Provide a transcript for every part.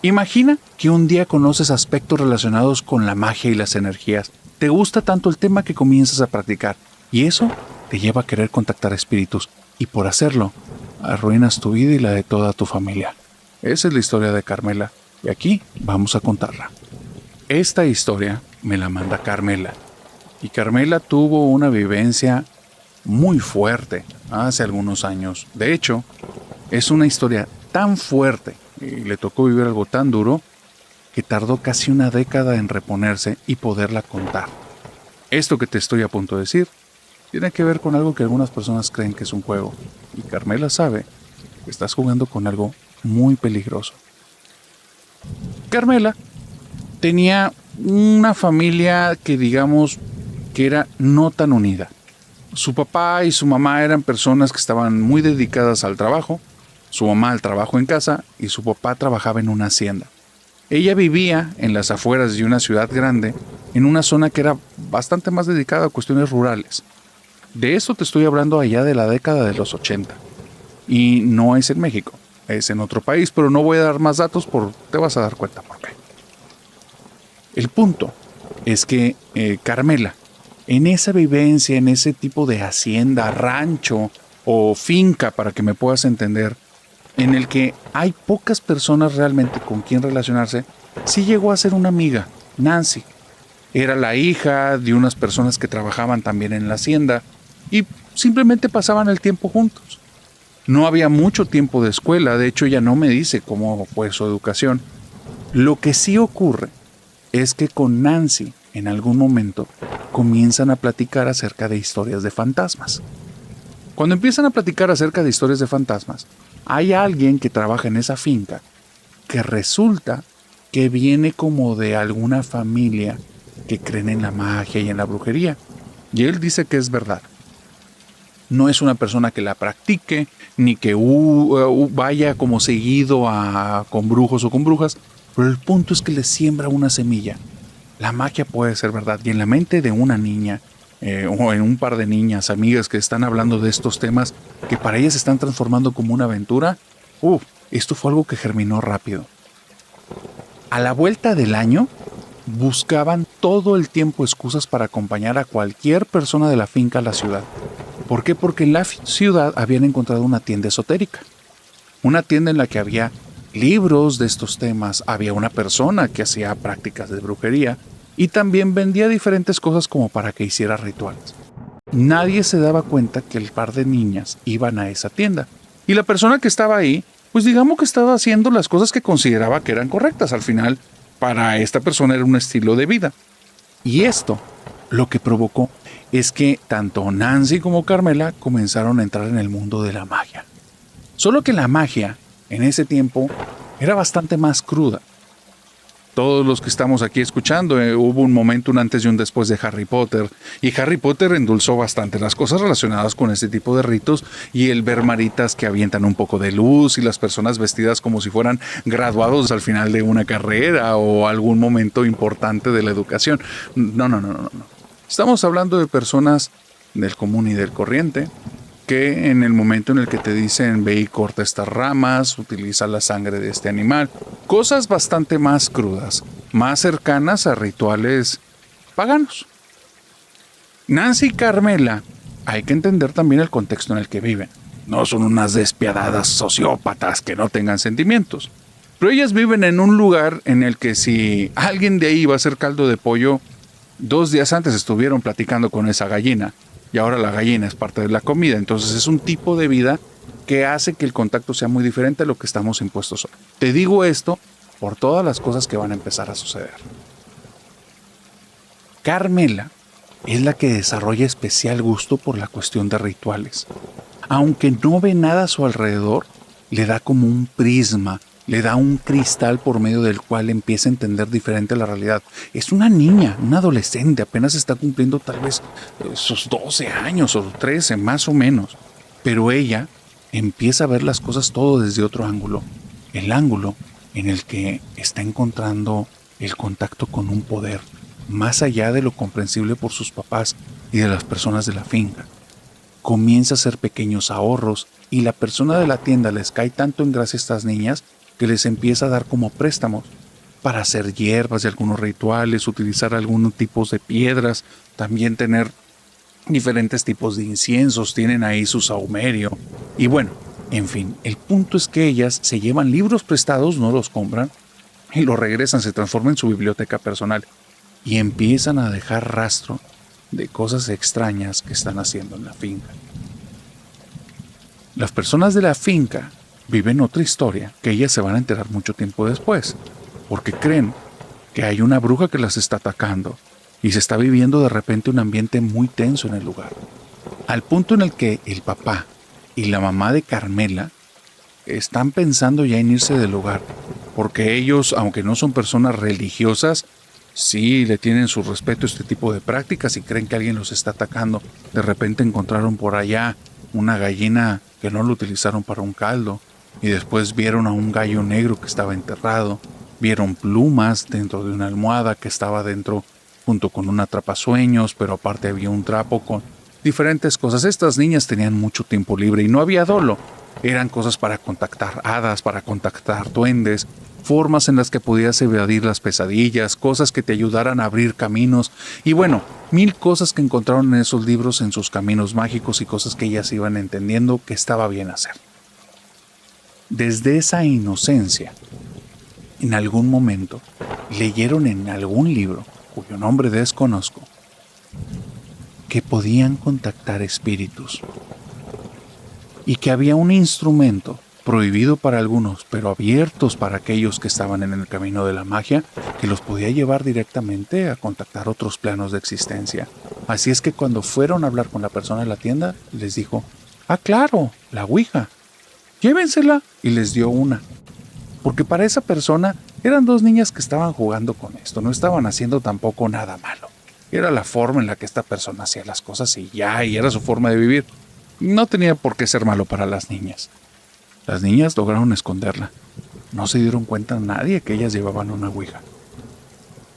Imagina que un día conoces aspectos relacionados con la magia y las energías. Te gusta tanto el tema que comienzas a practicar y eso te lleva a querer contactar espíritus y por hacerlo arruinas tu vida y la de toda tu familia. Esa es la historia de Carmela y aquí vamos a contarla. Esta historia me la manda Carmela y Carmela tuvo una vivencia muy fuerte hace algunos años. De hecho, es una historia tan fuerte y le tocó vivir algo tan duro que tardó casi una década en reponerse y poderla contar. Esto que te estoy a punto de decir tiene que ver con algo que algunas personas creen que es un juego y Carmela sabe que estás jugando con algo muy peligroso. Carmela tenía una familia que digamos que era no tan unida. Su papá y su mamá eran personas que estaban muy dedicadas al trabajo, su mamá al trabajo en casa y su papá trabajaba en una hacienda. Ella vivía en las afueras de una ciudad grande, en una zona que era bastante más dedicada a cuestiones rurales. De esto te estoy hablando allá de la década de los 80. Y no es en México, es en otro país, pero no voy a dar más datos porque te vas a dar cuenta por qué. El punto es que Carmela, en esa vivencia, en ese tipo de hacienda, rancho o finca, para que me puedas entender, en el que hay pocas personas realmente con quien relacionarse, sí llegó a ser una amiga, Nancy. Era la hija de unas personas que trabajaban también en la hacienda y simplemente pasaban el tiempo juntos. No había mucho tiempo de escuela, de hecho ella no me dice cómo fue su educación. Lo que sí ocurre es que con Nancy, en algún momento, comienzan a platicar acerca de historias de fantasmas. Cuando empiezan a platicar acerca de historias de fantasmas, hay alguien que trabaja en esa finca que resulta que viene como de alguna familia que creen en la magia y en la brujería. Y él dice que es verdad. No es una persona que la practique, ni que vaya como seguido con brujos o con brujas, pero el punto es que le siembra una semilla. La magia puede ser verdad y en la mente de una niña o en un par de niñas, amigas que están hablando de estos temas que para ellas se están transformando como una aventura, esto fue algo que germinó rápido. A la vuelta del año, buscaban todo el tiempo excusas para acompañar a cualquier persona de la finca a la ciudad. ¿Por qué? Porque en la ciudad habían encontrado una tienda esotérica. Una tienda en la que había libros de estos temas, había una persona que hacía prácticas de brujería y también vendía diferentes cosas como para que hiciera rituales. Nadie se daba cuenta que el par de niñas iban a esa tienda. Y la persona que estaba ahí, pues digamos que estaba haciendo las cosas que consideraba que eran correctas. Al final, para esta persona era un estilo de vida. Y esto lo que provocó es que tanto Nancy como Carmela comenzaron a entrar en el mundo de la magia. Solo que la magia, en ese tiempo, era bastante más cruda. Todos los que estamos aquí escuchando, hubo un momento, un antes y un después de Harry Potter, y Harry Potter endulzó bastante las cosas relacionadas con este tipo de ritos y el ver maritas que avientan un poco de luz y las personas vestidas como si fueran graduados al final de una carrera o algún momento importante de la educación. No. Estamos hablando de personas del común y del corriente, que en el momento en el que te dicen ve y corta estas ramas, utiliza la sangre de este animal, cosas bastante más crudas, más cercanas a rituales paganos. Nancy y Carmela, hay que entender también el contexto en el que viven. No son unas despiadadas sociópatas que no tengan sentimientos, pero ellas viven en un lugar en el que si alguien de ahí iba a hacer caldo de pollo, 2 días antes estuvieron platicando con esa gallina. Y ahora la gallina es parte de la comida. Entonces es un tipo de vida que hace que el contacto sea muy diferente a lo que estamos impuestos hoy. Te digo esto por todas las cosas que van a empezar a suceder. Carmela es la que desarrolla especial gusto por la cuestión de rituales. Aunque no ve nada a su alrededor, le da como un prisma, le da un cristal por medio del cual empieza a entender diferente la realidad. Es una niña, una adolescente, apenas está cumpliendo tal vez sus 12 años o 13 más o menos. Pero ella empieza a ver las cosas todo desde otro ángulo. El ángulo en el que está encontrando el contacto con un poder, más allá de lo comprensible por sus papás y de las personas de la finca. Comienza a hacer pequeños ahorros y la persona de la tienda les cae tanto en gracia a estas niñas que les empieza a dar como préstamos para hacer hierbas y algunos rituales, utilizar algunos tipos de piedras, también tener diferentes tipos de inciensos, tienen ahí su saumerio. Y bueno, en fin, el punto es que ellas se llevan libros prestados, no los compran, y los regresan, se transforman en su biblioteca personal y empiezan a dejar rastro de cosas extrañas que están haciendo en la finca. Las personas de la finca viven otra historia que ellas se van a enterar mucho tiempo después, porque creen que hay una bruja que las está atacando y se está viviendo de repente un ambiente muy tenso en el lugar, al punto en el que el papá y la mamá de Carmela están pensando ya en irse del lugar, porque ellos, aunque no son personas religiosas, sí le tienen su respeto a este tipo de prácticas y creen que alguien los está atacando. De repente encontraron por allá una gallina que no lo utilizaron para un caldo, y después vieron a un gallo negro que estaba enterrado, vieron plumas dentro de una almohada que estaba dentro junto con un atrapasueños, pero aparte había un trapo con diferentes cosas. Estas niñas tenían mucho tiempo libre y no había dolo. Eran cosas para contactar hadas, para contactar duendes, formas en las que podías evadir las pesadillas, cosas que te ayudaran a abrir caminos y bueno, 1000 cosas que encontraron en esos libros en sus caminos mágicos y cosas que ellas iban entendiendo que estaba bien hacer. Desde esa inocencia, en algún momento, leyeron en algún libro, cuyo nombre desconozco, que podían contactar espíritus y que había un instrumento prohibido para algunos, pero abiertos para aquellos que estaban en el camino de la magia, que los podía llevar directamente a contactar otros planos de existencia. Así es que cuando fueron a hablar con la persona de la tienda, les dijo, ah, claro, la ouija, llévensela, y les dio una. Porque para esa persona eran 2 niñas que estaban jugando con esto, no estaban haciendo tampoco nada malo. Era la forma en la que esta persona hacía las cosas y ya, y era su forma de vivir. No tenía por qué ser malo para las niñas. Las niñas lograron esconderla. No se dieron cuenta nadie que ellas llevaban una ouija.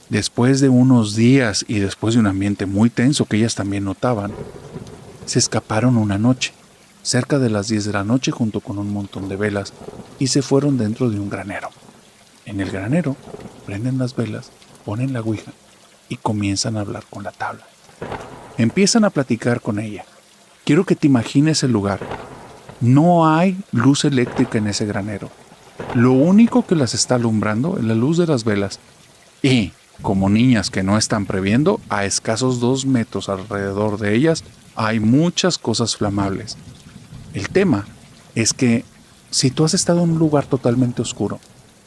Después de unos días y después de un ambiente muy tenso que ellas también notaban, se escaparon una noche, cerca de las 10 de la noche junto con un montón de velas, y se fueron dentro de un granero. En el granero prenden las velas, ponen la ouija y comienzan a hablar con la tabla. Empiezan a platicar con ella. Quiero que te imagines el lugar. No hay luz eléctrica en ese granero. Lo único que las está alumbrando es la luz de las velas. Y, como niñas que no están previendo, a escasos 2 metros alrededor de ellas hay muchas cosas flamables. El tema es que si tú has estado en un lugar totalmente oscuro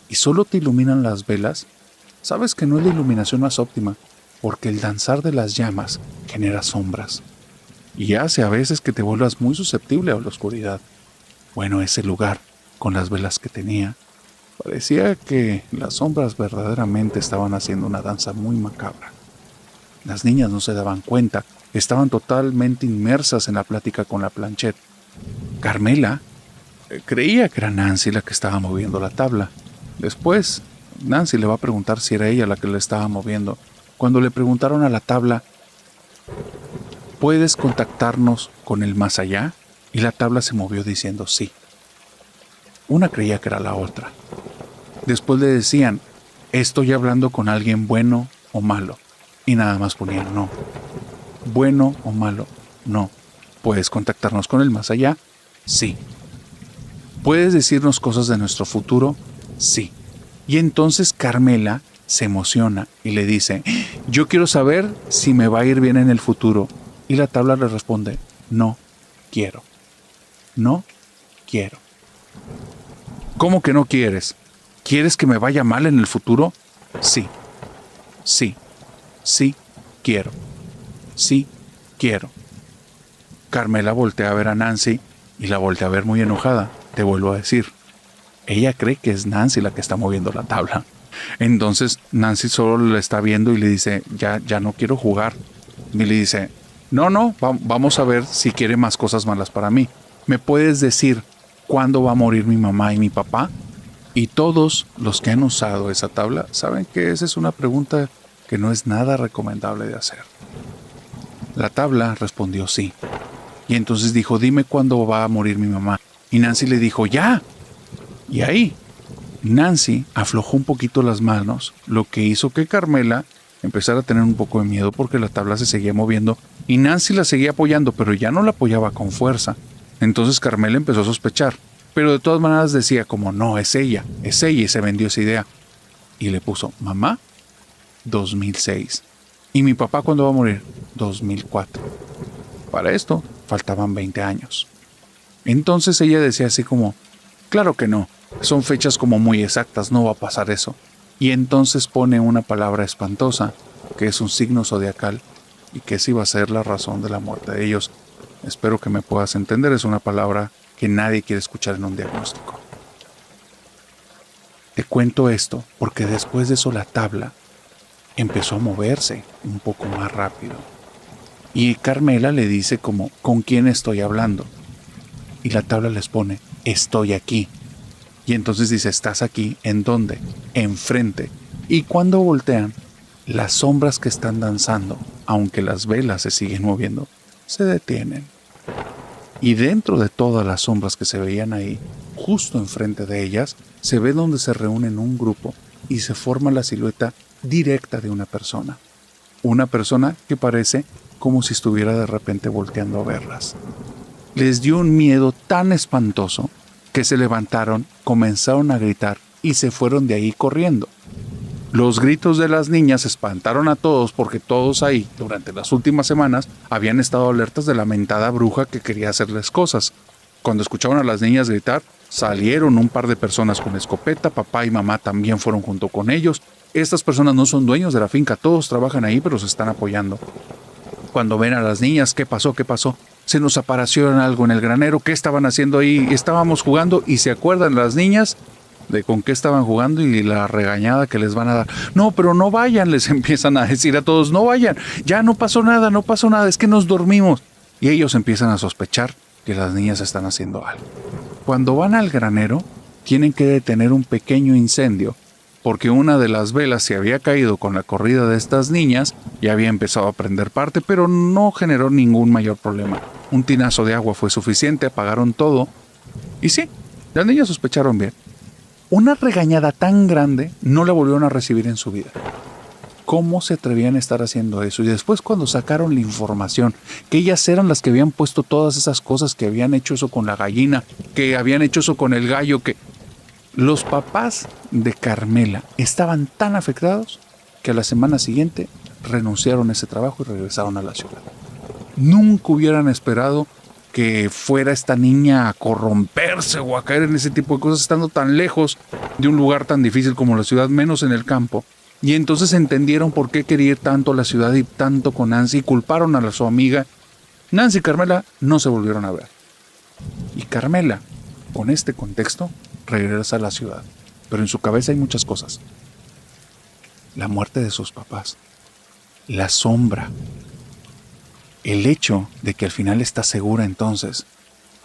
y solo te iluminan las velas, sabes que no es la iluminación más óptima, porque el danzar de las llamas genera sombras y hace a veces que te vuelvas muy susceptible a la oscuridad. Bueno, ese lugar, con las velas que tenía, parecía que las sombras verdaderamente estaban haciendo una danza muy macabra. Las niñas no se daban cuenta, estaban totalmente inmersas en la plática con la Planchet. Carmela creía que era Nancy la que estaba moviendo la tabla. Después, Nancy le va a preguntar si era ella la que le estaba moviendo. Cuando le preguntaron a la tabla, ¿puedes contactarnos con el más allá? Y la tabla se movió diciendo sí. Una creía que era la otra. Después le decían, ¿estoy hablando con alguien bueno o malo? Y nada más ponían no. Bueno o malo, no. ¿Puedes contactarnos con el más allá? Sí. ¿Puedes decirnos cosas de nuestro futuro? Sí. Y entonces Carmela se emociona y le dice, yo quiero saber si me va a ir bien en el futuro. Y la tabla le responde, no quiero. No quiero. ¿Cómo que no quieres? ¿Quieres que me vaya mal en el futuro? Sí. Sí. Sí quiero. Sí quiero. Carmela voltea a ver a Nancy y la voltea a ver muy enojada. Te vuelvo a decir, ella cree que es Nancy la que está moviendo la tabla. Entonces Nancy solo la está viendo y le dice, ya no quiero jugar. Y le dice, no, vamos a ver si quiere más cosas malas para mí. ¿Me puedes decir cuándo va a morir mi mamá y mi papá? Y todos los que han usado esa tabla saben que esa es una pregunta que no es nada recomendable de hacer. La tabla respondió sí. Y entonces dijo, dime cuándo va a morir mi mamá. Y Nancy le dijo, ya. Y ahí Nancy aflojó un poquito las manos, lo que hizo que Carmela empezara a tener un poco de miedo porque la tabla se seguía moviendo y Nancy la seguía apoyando, pero ya no la apoyaba con fuerza. Entonces Carmela empezó a sospechar, pero de todas maneras decía como no, es ella, y se vendió esa idea. Y le puso, mamá, 2006. ¿Y mi papá cuándo va a morir? 2004. Para esto faltaban 20 años. Entonces ella decía así como, claro que no, son fechas como muy exactas, no va a pasar eso. Y entonces pone una palabra espantosa, que es un signo zodiacal, y que esa iba a ser la razón de la muerte de ellos. Espero que me puedas entender, es una palabra que nadie quiere escuchar en un diagnóstico. Te cuento esto porque después de eso la tabla empezó a moverse un poco más rápido. Y Carmela le dice como, ¿con quién estoy hablando? Y la tabla les pone, estoy aquí. Y entonces dice, ¿estás aquí? ¿En dónde? Enfrente. Y cuando voltean, las sombras que están danzando, aunque las velas se siguen moviendo, se detienen. Y dentro de todas las sombras que se veían ahí, justo enfrente de ellas, se ve donde se reúnen un grupo y se forma la silueta directa de una persona. Una persona que parece como si estuviera de repente volteando a verlas. Les dio un miedo tan espantoso que se levantaron, comenzaron a gritar y se fueron de ahí corriendo. Los gritos de las niñas espantaron a todos porque todos ahí, durante las últimas semanas, habían estado alertas de la mentada bruja que quería hacerles cosas. Cuando escucharon a las niñas gritar, salieron un par de personas con escopeta, papá y mamá también fueron junto con ellos. Estas personas no son dueños de la finca, todos trabajan ahí, pero se están apoyando. Cuando ven a las niñas, ¿qué pasó? ¿Qué pasó? Se nos apareció algo en el granero, ¿qué estaban haciendo ahí? Estábamos jugando y se acuerdan las niñas de con qué estaban jugando y la regañada que les van a dar. No, pero no vayan, les empiezan a decir a todos, no vayan, ya no pasó nada, es que nos dormimos. Y ellos empiezan a sospechar que las niñas están haciendo algo. Cuando van al granero, tienen que detener un pequeño incendio, porque una de las velas se había caído con la corrida de estas niñas y había empezado a prender parte, pero no generó ningún mayor problema. Un tinazo de agua fue suficiente, apagaron todo. Y sí, las niñas sospecharon bien. Una regañada tan grande no la volvieron a recibir en su vida. ¿Cómo se atrevían a estar haciendo eso? Y después cuando sacaron la información, que ellas eran las que habían puesto todas esas cosas, que habían hecho eso con la gallina, que habían hecho eso con el gallo, que los papás de Carmela estaban tan afectados que a la semana siguiente renunciaron a ese trabajo y regresaron a la ciudad. Nunca hubieran esperado que fuera esta niña a corromperse o a caer en ese tipo de cosas estando tan lejos de un lugar tan difícil como la ciudad, menos en el campo. Y entonces entendieron por qué quería ir tanto a la ciudad y tanto con Nancy y culparon a su amiga. Nancy y Carmela no se volvieron a ver. Y Carmela, con este contexto, regresa a la ciudad. Pero en su cabeza hay muchas cosas. La muerte de sus papás. La sombra. El hecho de que al final está segura entonces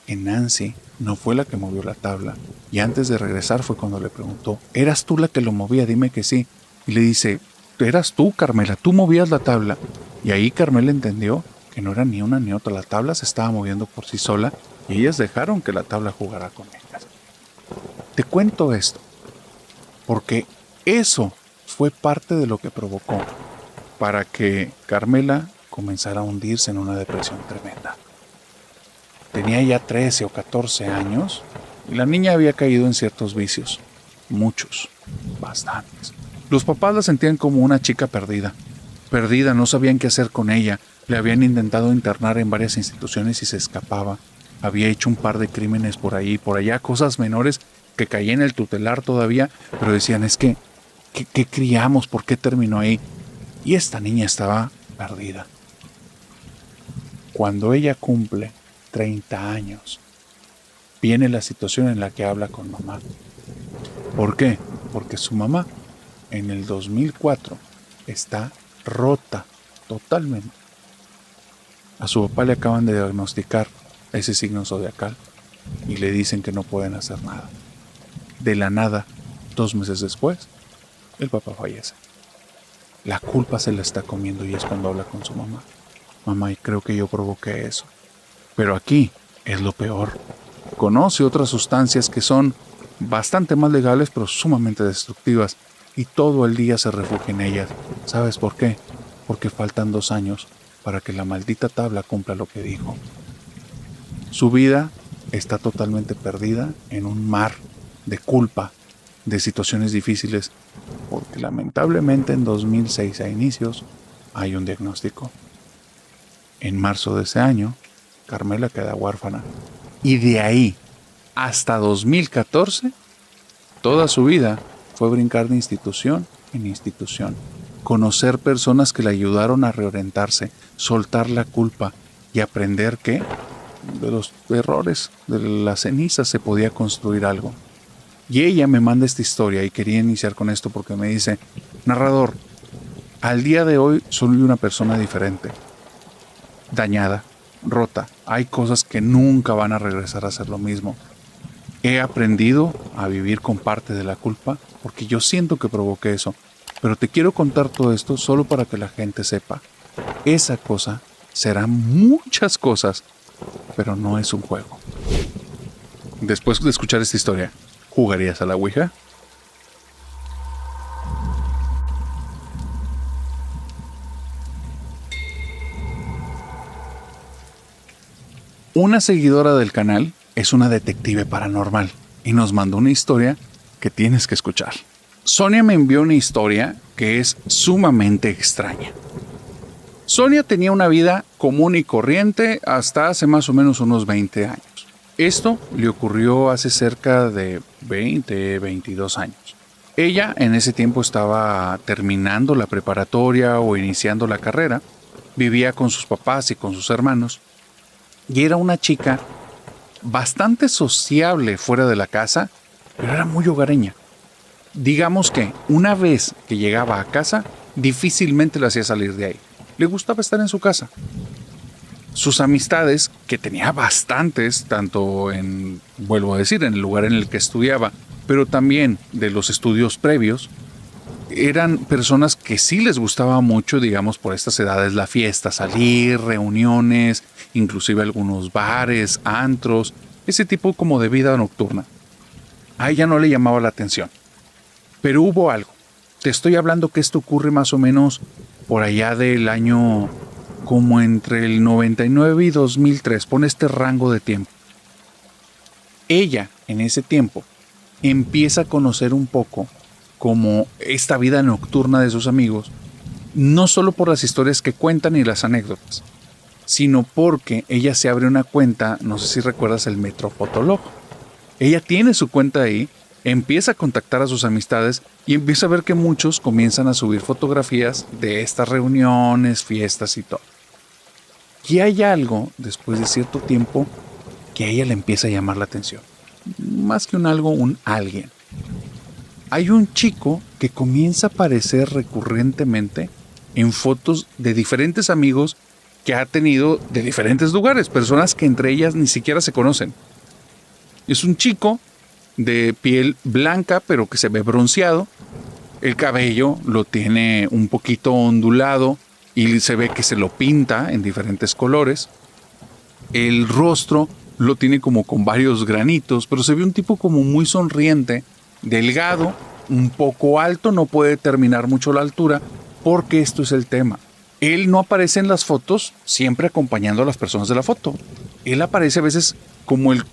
que Nancy no fue la que movió la tabla. Y antes de regresar fue cuando le preguntó, ¿eras tú la que lo movía? Dime que sí. Y le dice, eras tú, Carmela, tú movías la tabla. Y ahí Carmela entendió que no era ni una ni otra. La tabla se estaba moviendo por sí sola y ellas dejaron que la tabla jugara con ellas. Te cuento esto porque eso fue parte de lo que provocó para que Carmela comenzara a hundirse en una depresión tremenda. Tenía ya 13 o 14 años y la niña había caído en ciertos vicios, muchos, bastantes. Los papás la sentían como una chica perdida, no sabían qué hacer con ella, le habían intentado internar en varias instituciones y se escapaba, había hecho un par de crímenes por ahí, por allá, cosas menores que caían en el tutelar todavía, pero decían, es que, ¿qué criamos? ¿Por qué terminó ahí? Y esta niña estaba perdida. Cuando ella cumple 30 años, viene la situación en la que habla con mamá. ¿Por qué? Porque su mamá en el 2004 está rota totalmente. A su papá le acaban de diagnosticar ese signo zodiacal y le dicen que no pueden hacer nada. De la nada, 2 meses después, el papá fallece. La culpa se la está comiendo y es cuando habla con su mamá. Mamá, y creo que yo provoqué eso. Pero aquí es lo peor. Conoce otras sustancias que son bastante más legales, pero sumamente destructivas, y todo el día se refugia en ellas. ¿Sabes por qué? Porque faltan 2 años para que la maldita tabla cumpla lo que dijo. Su vida está totalmente perdida en un mar de culpa, de situaciones difíciles, porque lamentablemente en 2006 a inicios hay un diagnóstico. En marzo de ese año, Carmela queda huérfana. Y de ahí hasta 2014, toda su vida fue brincar de institución en institución, conocer personas que le ayudaron a reorientarse, soltar la culpa y aprender que de los errores, de las cenizas se podía construir algo. Y ella me manda esta historia y quería iniciar con esto porque me dice: narrador, al día de hoy soy una persona diferente, dañada, rota. Hay cosas que nunca van a regresar a ser lo mismo. He aprendido a vivir con parte de la culpa porque yo siento que provoqué eso. Pero te quiero contar todo esto solo para que la gente sepa. Esa cosa será muchas cosas, pero no es un juego. Después de escuchar esta historia, ¿jugarías a la Ouija? Una seguidora del canal es una detective paranormal y nos mandó una historia que tienes que escuchar. Sonia me envió una historia que es sumamente extraña. Sonia tenía una vida común y corriente hasta hace más o menos unos 20 años. Esto le ocurrió hace cerca de 22 años. Ella en ese tiempo estaba terminando la preparatoria o iniciando la carrera, vivía con sus papás y con sus hermanos, y era una chica bastante sociable fuera de la casa, pero era muy hogareña. Digamos que una vez que llegaba a casa, difícilmente la hacía salir de ahí. Le gustaba estar en su casa. Sus amistades, que tenía bastantes, tanto en, vuelvo a decir, en el lugar en el que estudiaba, pero también de los estudios previos, eran personas que sí les gustaba mucho, digamos, por estas edades, la fiesta, salir, reuniones, inclusive algunos bares, antros, ese tipo como de vida nocturna. A ella no le llamaba la atención. Pero hubo algo. Te estoy hablando que esto ocurre más o menos por allá del año como entre el 99 y 2003. Pon este rango de tiempo. Ella, en ese tiempo, empieza a conocer un poco como esta vida nocturna de sus amigos, no solo por las historias que cuentan y las anécdotas, sino porque ella se abre una cuenta, no sé si recuerdas el Metrofotolog. Ella tiene su cuenta ahí, empieza a contactar a sus amistades y empieza a ver que muchos comienzan a subir fotografías de estas reuniones, fiestas y todo. Y hay algo, después de cierto tiempo, que a ella le empieza a llamar la atención. Más que un algo, un alguien. Hay un chico que comienza a aparecer recurrentemente en fotos de diferentes amigos que ha tenido de diferentes lugares, personas que entre ellas ni siquiera se conocen. Es un chico de piel blanca, pero que se ve bronceado. El cabello lo tiene un poquito ondulado y se ve que se lo pinta en diferentes colores. El rostro lo tiene como con varios granitos, pero se ve un tipo como muy sonriente, delgado, un poco alto, no puede determinar mucho la altura, porque esto es el tema. Él no aparece en las fotos siempre acompañando a las personas de la foto. Él aparece a veces como el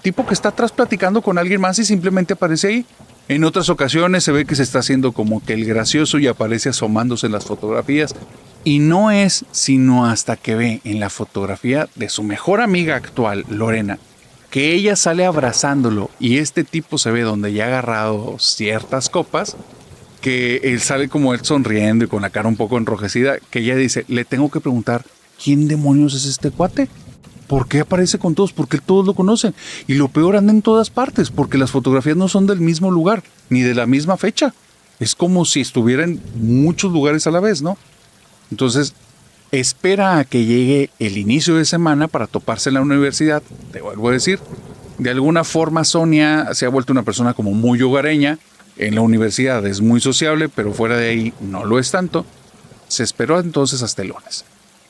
tipo que está atrás platicando con alguien más y simplemente aparece ahí. En otras ocasiones se ve que se está haciendo como que el gracioso y aparece asomándose en las fotografías. Y no es sino hasta que ve en la fotografía de su mejor amiga actual, Lorena, que ella sale abrazándolo y este tipo se ve donde ya ha agarrado ciertas copas, que él sale como él sonriendo y con la cara un poco enrojecida, que ella dice, le tengo que preguntar, ¿quién demonios es este cuate? ¿Por qué aparece con todos? ¿Por qué todos lo conocen? Y lo peor, anda en todas partes, porque las fotografías no son del mismo lugar, ni de la misma fecha. Es como si estuviera en muchos lugares a la vez, ¿no? Entonces, espera a que llegue el inicio de semana para toparse en la universidad. Te vuelvo a decir, de alguna forma Sonia se ha vuelto una persona como muy hogareña. En la universidad es muy sociable, pero fuera de ahí no lo es tanto. Se esperó entonces hasta el lunes.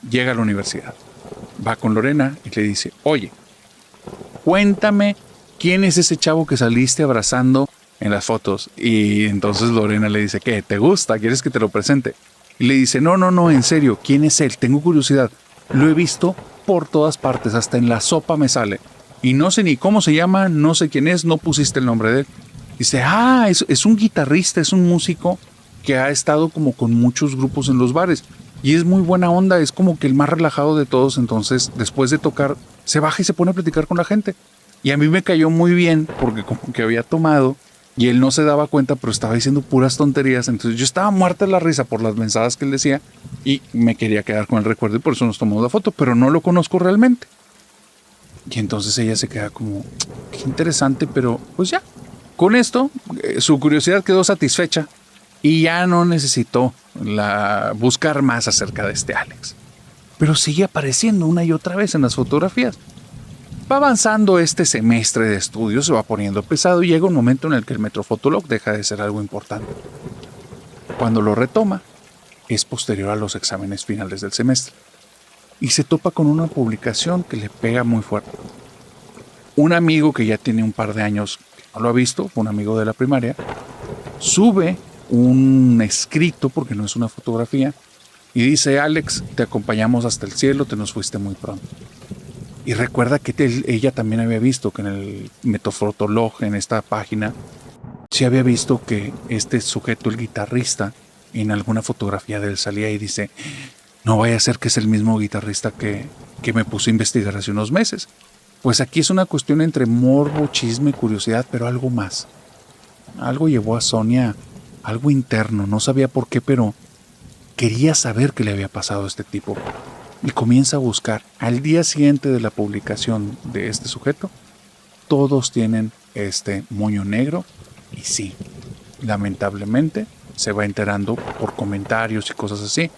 Llega a la universidad. Va con Lorena y le dice, oye, cuéntame ¿quién es ese chavo que saliste abrazando en las fotos? Y entonces Lorena le dice, ¿qué? ¿Te gusta? ¿Quieres que te lo presente? Y le dice, no, en serio, ¿quién es él? Tengo curiosidad. Lo he visto por todas partes, hasta en la sopa me sale. Y no sé ni cómo se llama, no sé quién es, no pusiste el nombre de él. Dice, es un guitarrista, es un músico que ha estado como con muchos grupos en los bares. Y es muy buena onda, es como que el más relajado de todos. Entonces, después de tocar, se baja y se pone a platicar con la gente. Y a mí me cayó muy bien porque como que había tomado y él no se daba cuenta, pero estaba diciendo puras tonterías. Entonces yo estaba muerta de la risa por las mensadas que él decía y me quería quedar con el recuerdo y por eso nos tomamos la foto, pero no lo conozco realmente. Y entonces ella se queda como, qué interesante, pero pues ya. Con esto, su curiosidad quedó satisfecha y ya no necesitó buscar más acerca de este Alex. Pero sigue apareciendo una y otra vez en las fotografías. Va avanzando este semestre de estudios, se va poniendo pesado y llega un momento en el que el Metrofotolog deja de ser algo importante. Cuando lo retoma, es posterior a los exámenes finales del semestre y se topa con una publicación que le pega muy fuerte. Un amigo que ya tiene un par de años que no lo ha visto, un amigo de la primaria, sube un escrito, porque no es una fotografía, y dice, Alex, te acompañamos hasta el cielo, te nos fuiste muy pronto. Y recuerda que ella también había visto que en el Metrofotolog, en esta página, sí había visto que este sujeto, el guitarrista, en alguna fotografía de él salía y dice, no vaya a ser que es el mismo guitarrista que me puse a investigar hace unos meses. Pues aquí es una cuestión entre morbo, chisme, curiosidad, pero algo más. Algo llevó a Sonia, algo interno, no sabía por qué, pero quería saber qué le había pasado a este tipo. Y comienza a buscar. Al día siguiente de la publicación de este sujeto, todos tienen este moño negro. Y sí, lamentablemente se va enterando por comentarios y cosas así.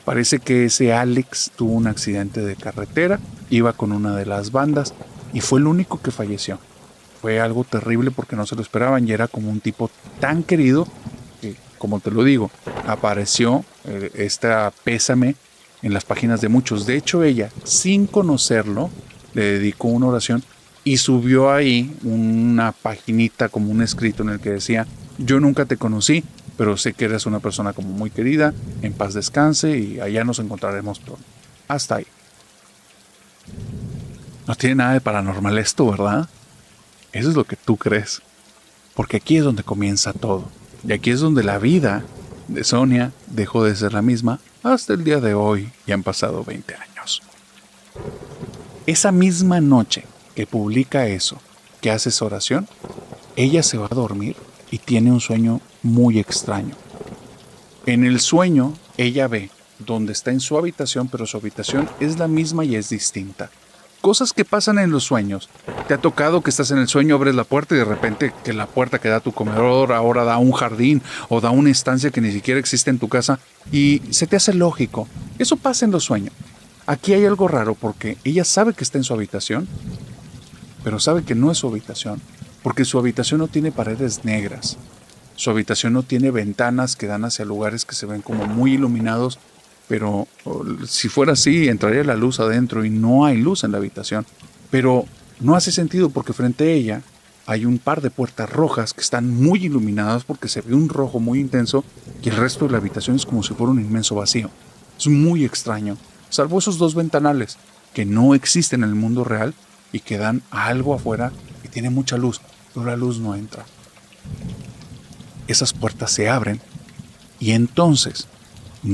Parece que ese Alex tuvo un accidente de carretera, iba con una de las bandas y fue el único que falleció. Fue algo terrible porque no se lo esperaban y era como un tipo tan querido que, como te lo digo, apareció esta pésame en las páginas de muchos. De hecho, ella, sin conocerlo, le dedicó una oración y subió ahí una paginita como un escrito en el que decía, yo nunca te conocí, pero sé que eres una persona como muy querida, en paz descanse y allá nos encontraremos pronto. Hasta ahí. No tiene nada de paranormal esto, ¿verdad? Eso es lo que tú crees. Porque aquí es donde comienza todo. Y aquí es donde la vida de Sonia dejó de ser la misma hasta el día de hoy y han pasado 20 años. Esa misma noche que publica eso, que hace esa oración, ella se va a dormir y tiene un sueño muy extraño. En el sueño, ella ve donde está en su habitación, pero su habitación es la misma y es distinta. Cosas que pasan en los sueños. ¿Te ha tocado que estás en el sueño, abres la puerta y de repente que la puerta que da a tu comedor ahora da a un jardín o da a una estancia que ni siquiera existe en tu casa y se te hace lógico? Eso pasa en los sueños. Aquí hay algo raro porque ella sabe que está en su habitación, pero sabe que no es su habitación, porque su habitación no tiene paredes negras. Su habitación no tiene ventanas que dan hacia lugares que se ven como muy iluminados, pero si fuera así entraría la luz adentro y no hay luz en la habitación. Pero no hace sentido porque frente a ella hay un par de puertas rojas que están muy iluminadas porque se ve un rojo muy intenso y el resto de la habitación es como si fuera un inmenso vacío. Es muy extraño, salvo esos dos ventanales que no existen en el mundo real y que dan a algo afuera y tiene mucha luz, pero la luz no entra. Esas puertas se abren y entonces,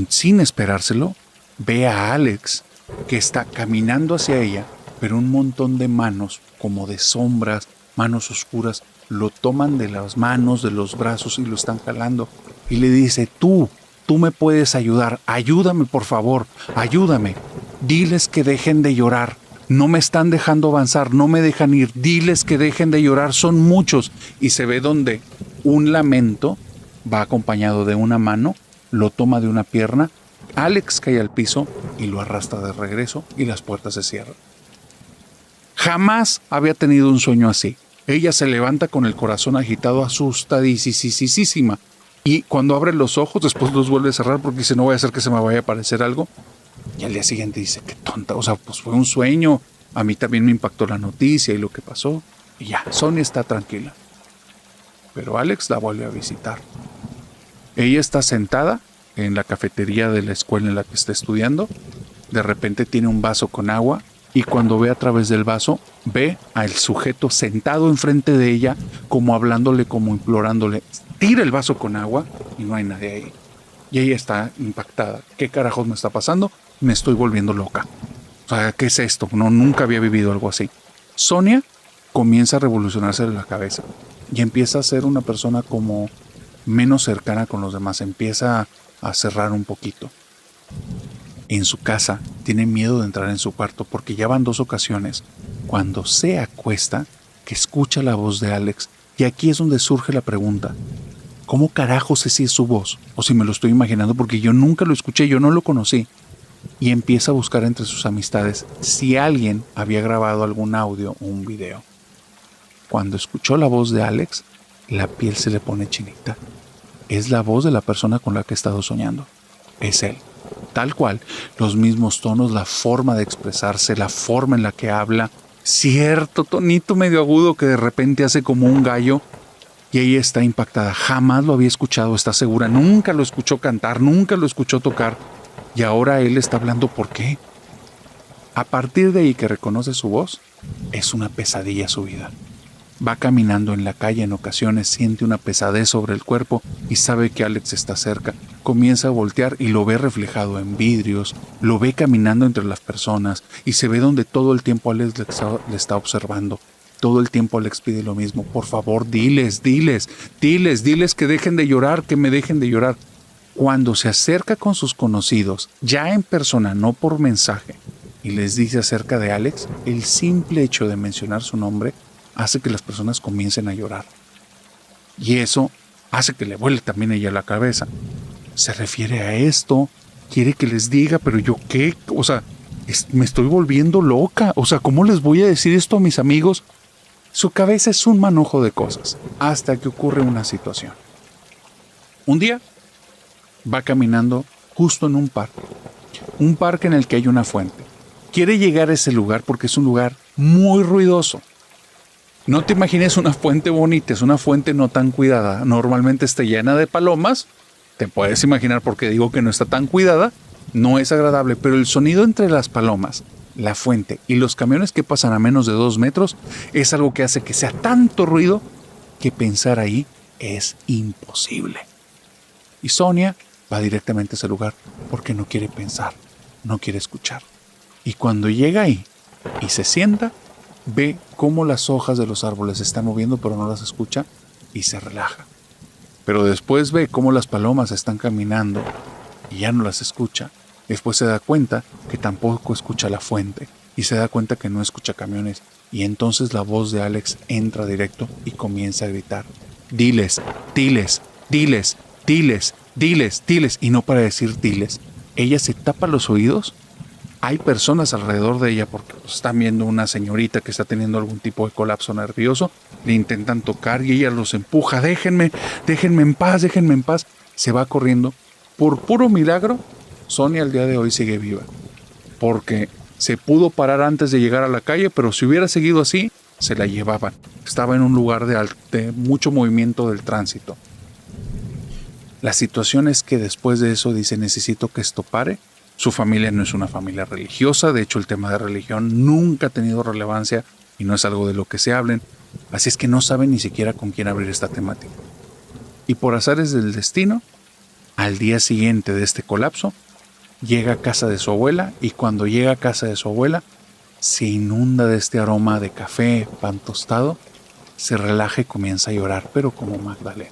sin esperárselo, ve a Alex que está caminando hacia ella, pero un montón de manos, como de sombras, manos oscuras, lo toman de las manos, de los brazos y lo están jalando. Y le dice, tú me puedes ayudar, ayúdame por favor, ayúdame. Diles que dejen de llorar, no me están dejando avanzar, no me dejan ir, diles que dejen de llorar, son muchos. Y se ve donde un lamento va acompañado de una mano, lo toma de una pierna, Alex cae al piso y lo arrastra de regreso y las puertas se cierran. Jamás había tenido un sueño así. Ella se levanta con el corazón agitado, asustadísima. Y cuando abre los ojos, después los vuelve a cerrar porque dice, no voy a hacer que se me vaya a aparecer algo. Y al día siguiente dice, qué tonta, o sea, pues fue un sueño. A mí también me impactó la noticia y lo que pasó. Y ya, Sonia está tranquila. Pero Alex la vuelve a visitar. Ella está sentada en la cafetería de la escuela en la que está estudiando. De repente tiene un vaso con agua y cuando ve a través del vaso, ve al sujeto sentado enfrente de ella, como hablándole, como implorándole. Tira el vaso con agua y no hay nadie ahí. Y ella está impactada. ¿Qué carajos me está pasando? Me estoy volviendo loca. O sea, ¿qué es esto? No, nunca había vivido algo así. Sonia comienza a revolucionarse la cabeza y empieza a ser una persona como menos cercana con los demás. Empieza a cerrar un poquito. En su casa tiene miedo de entrar en su cuarto porque ya van 2 ocasiones cuando se acuesta que escucha la voz de Alex. Y aquí es donde surge la pregunta: ¿cómo carajo sé si es su voz? O si me lo estoy imaginando, porque yo nunca lo escuché, yo no lo conocí. Y empieza a buscar entre sus amistades si alguien había grabado algún audio o un video. Cuando escuchó la voz de Alex, la piel se le pone chinita. Es la voz de la persona con la que he estado soñando. Es él. Tal cual, los mismos tonos, la forma de expresarse, la forma en la que habla, cierto tonito medio agudo que de repente hace como un gallo. Y ella está impactada. Jamás lo había escuchado, está segura. Nunca lo escuchó cantar, nunca lo escuchó tocar. Y ahora él está hablando. ¿Por qué? A partir de ahí que reconoce su voz, es una pesadilla su vida. Va caminando en la calle en ocasiones, siente una pesadez sobre el cuerpo y sabe que Alex está cerca. Comienza a voltear y lo ve reflejado en vidrios, lo ve caminando entre las personas y se ve donde todo el tiempo Alex le está observando. Todo el tiempo Alex pide lo mismo: por favor, diles que dejen de llorar, que me dejen de llorar. Cuando se acerca con sus conocidos, ya en persona, no por mensaje, y les dice acerca de Alex, el simple hecho de mencionar su nombre hace que las personas comiencen a llorar. Y eso hace que le vuele también a ella la cabeza. Se refiere a esto, quiere que les diga, pero yo qué, o sea, me estoy volviendo loca. O sea, ¿cómo les voy a decir esto a mis amigos? Su cabeza es un manojo de cosas, hasta que ocurre una situación. Un día va caminando justo en un parque en el que hay una fuente. Quiere llegar a ese lugar porque es un lugar muy ruidoso. No te imagines una fuente bonita, es una fuente no tan cuidada. Normalmente está llena de palomas. Te puedes imaginar por qué digo que no está tan cuidada. No es agradable, pero el sonido entre las palomas, la fuente y los camiones que pasan a menos de 2 metros es algo que hace que sea tanto ruido que pensar ahí es imposible. Y Sonia va directamente a ese lugar porque no quiere pensar, no quiere escuchar. Y cuando llega ahí y se sienta, ve cómo las hojas de los árboles se están moviendo, pero no las escucha y se relaja. Pero después ve cómo las palomas están caminando y ya no las escucha. Después se da cuenta que tampoco escucha la fuente y se da cuenta que no escucha camiones. Y entonces la voz de Alex entra directo y comienza a gritar: diles, diles, diles, diles, diles, diles. Y no para decir diles. Ella se tapa los oídos. Hay personas alrededor de ella porque están viendo una señorita que está teniendo algún tipo de colapso nervioso. Le intentan tocar y ella los empuja: déjenme en paz, déjenme en paz. Se va corriendo. Por puro milagro, Sonia al día de hoy sigue viva. Porque se pudo parar antes de llegar a la calle, pero si hubiera seguido así, se la llevaban. Estaba en un lugar de mucho movimiento del tránsito. La situación es que después de eso dice: necesito que esto pare. Su familia no es una familia religiosa, de hecho el tema de religión nunca ha tenido relevancia y no es algo de lo que se hablen, así es que no saben ni siquiera con quién abrir esta temática. Y por azares del destino, al día siguiente de este colapso, llega a casa de su abuela y cuando llega a casa de su abuela, se inunda de este aroma de café, pan tostado, se relaja y comienza a llorar, pero como Magdalena.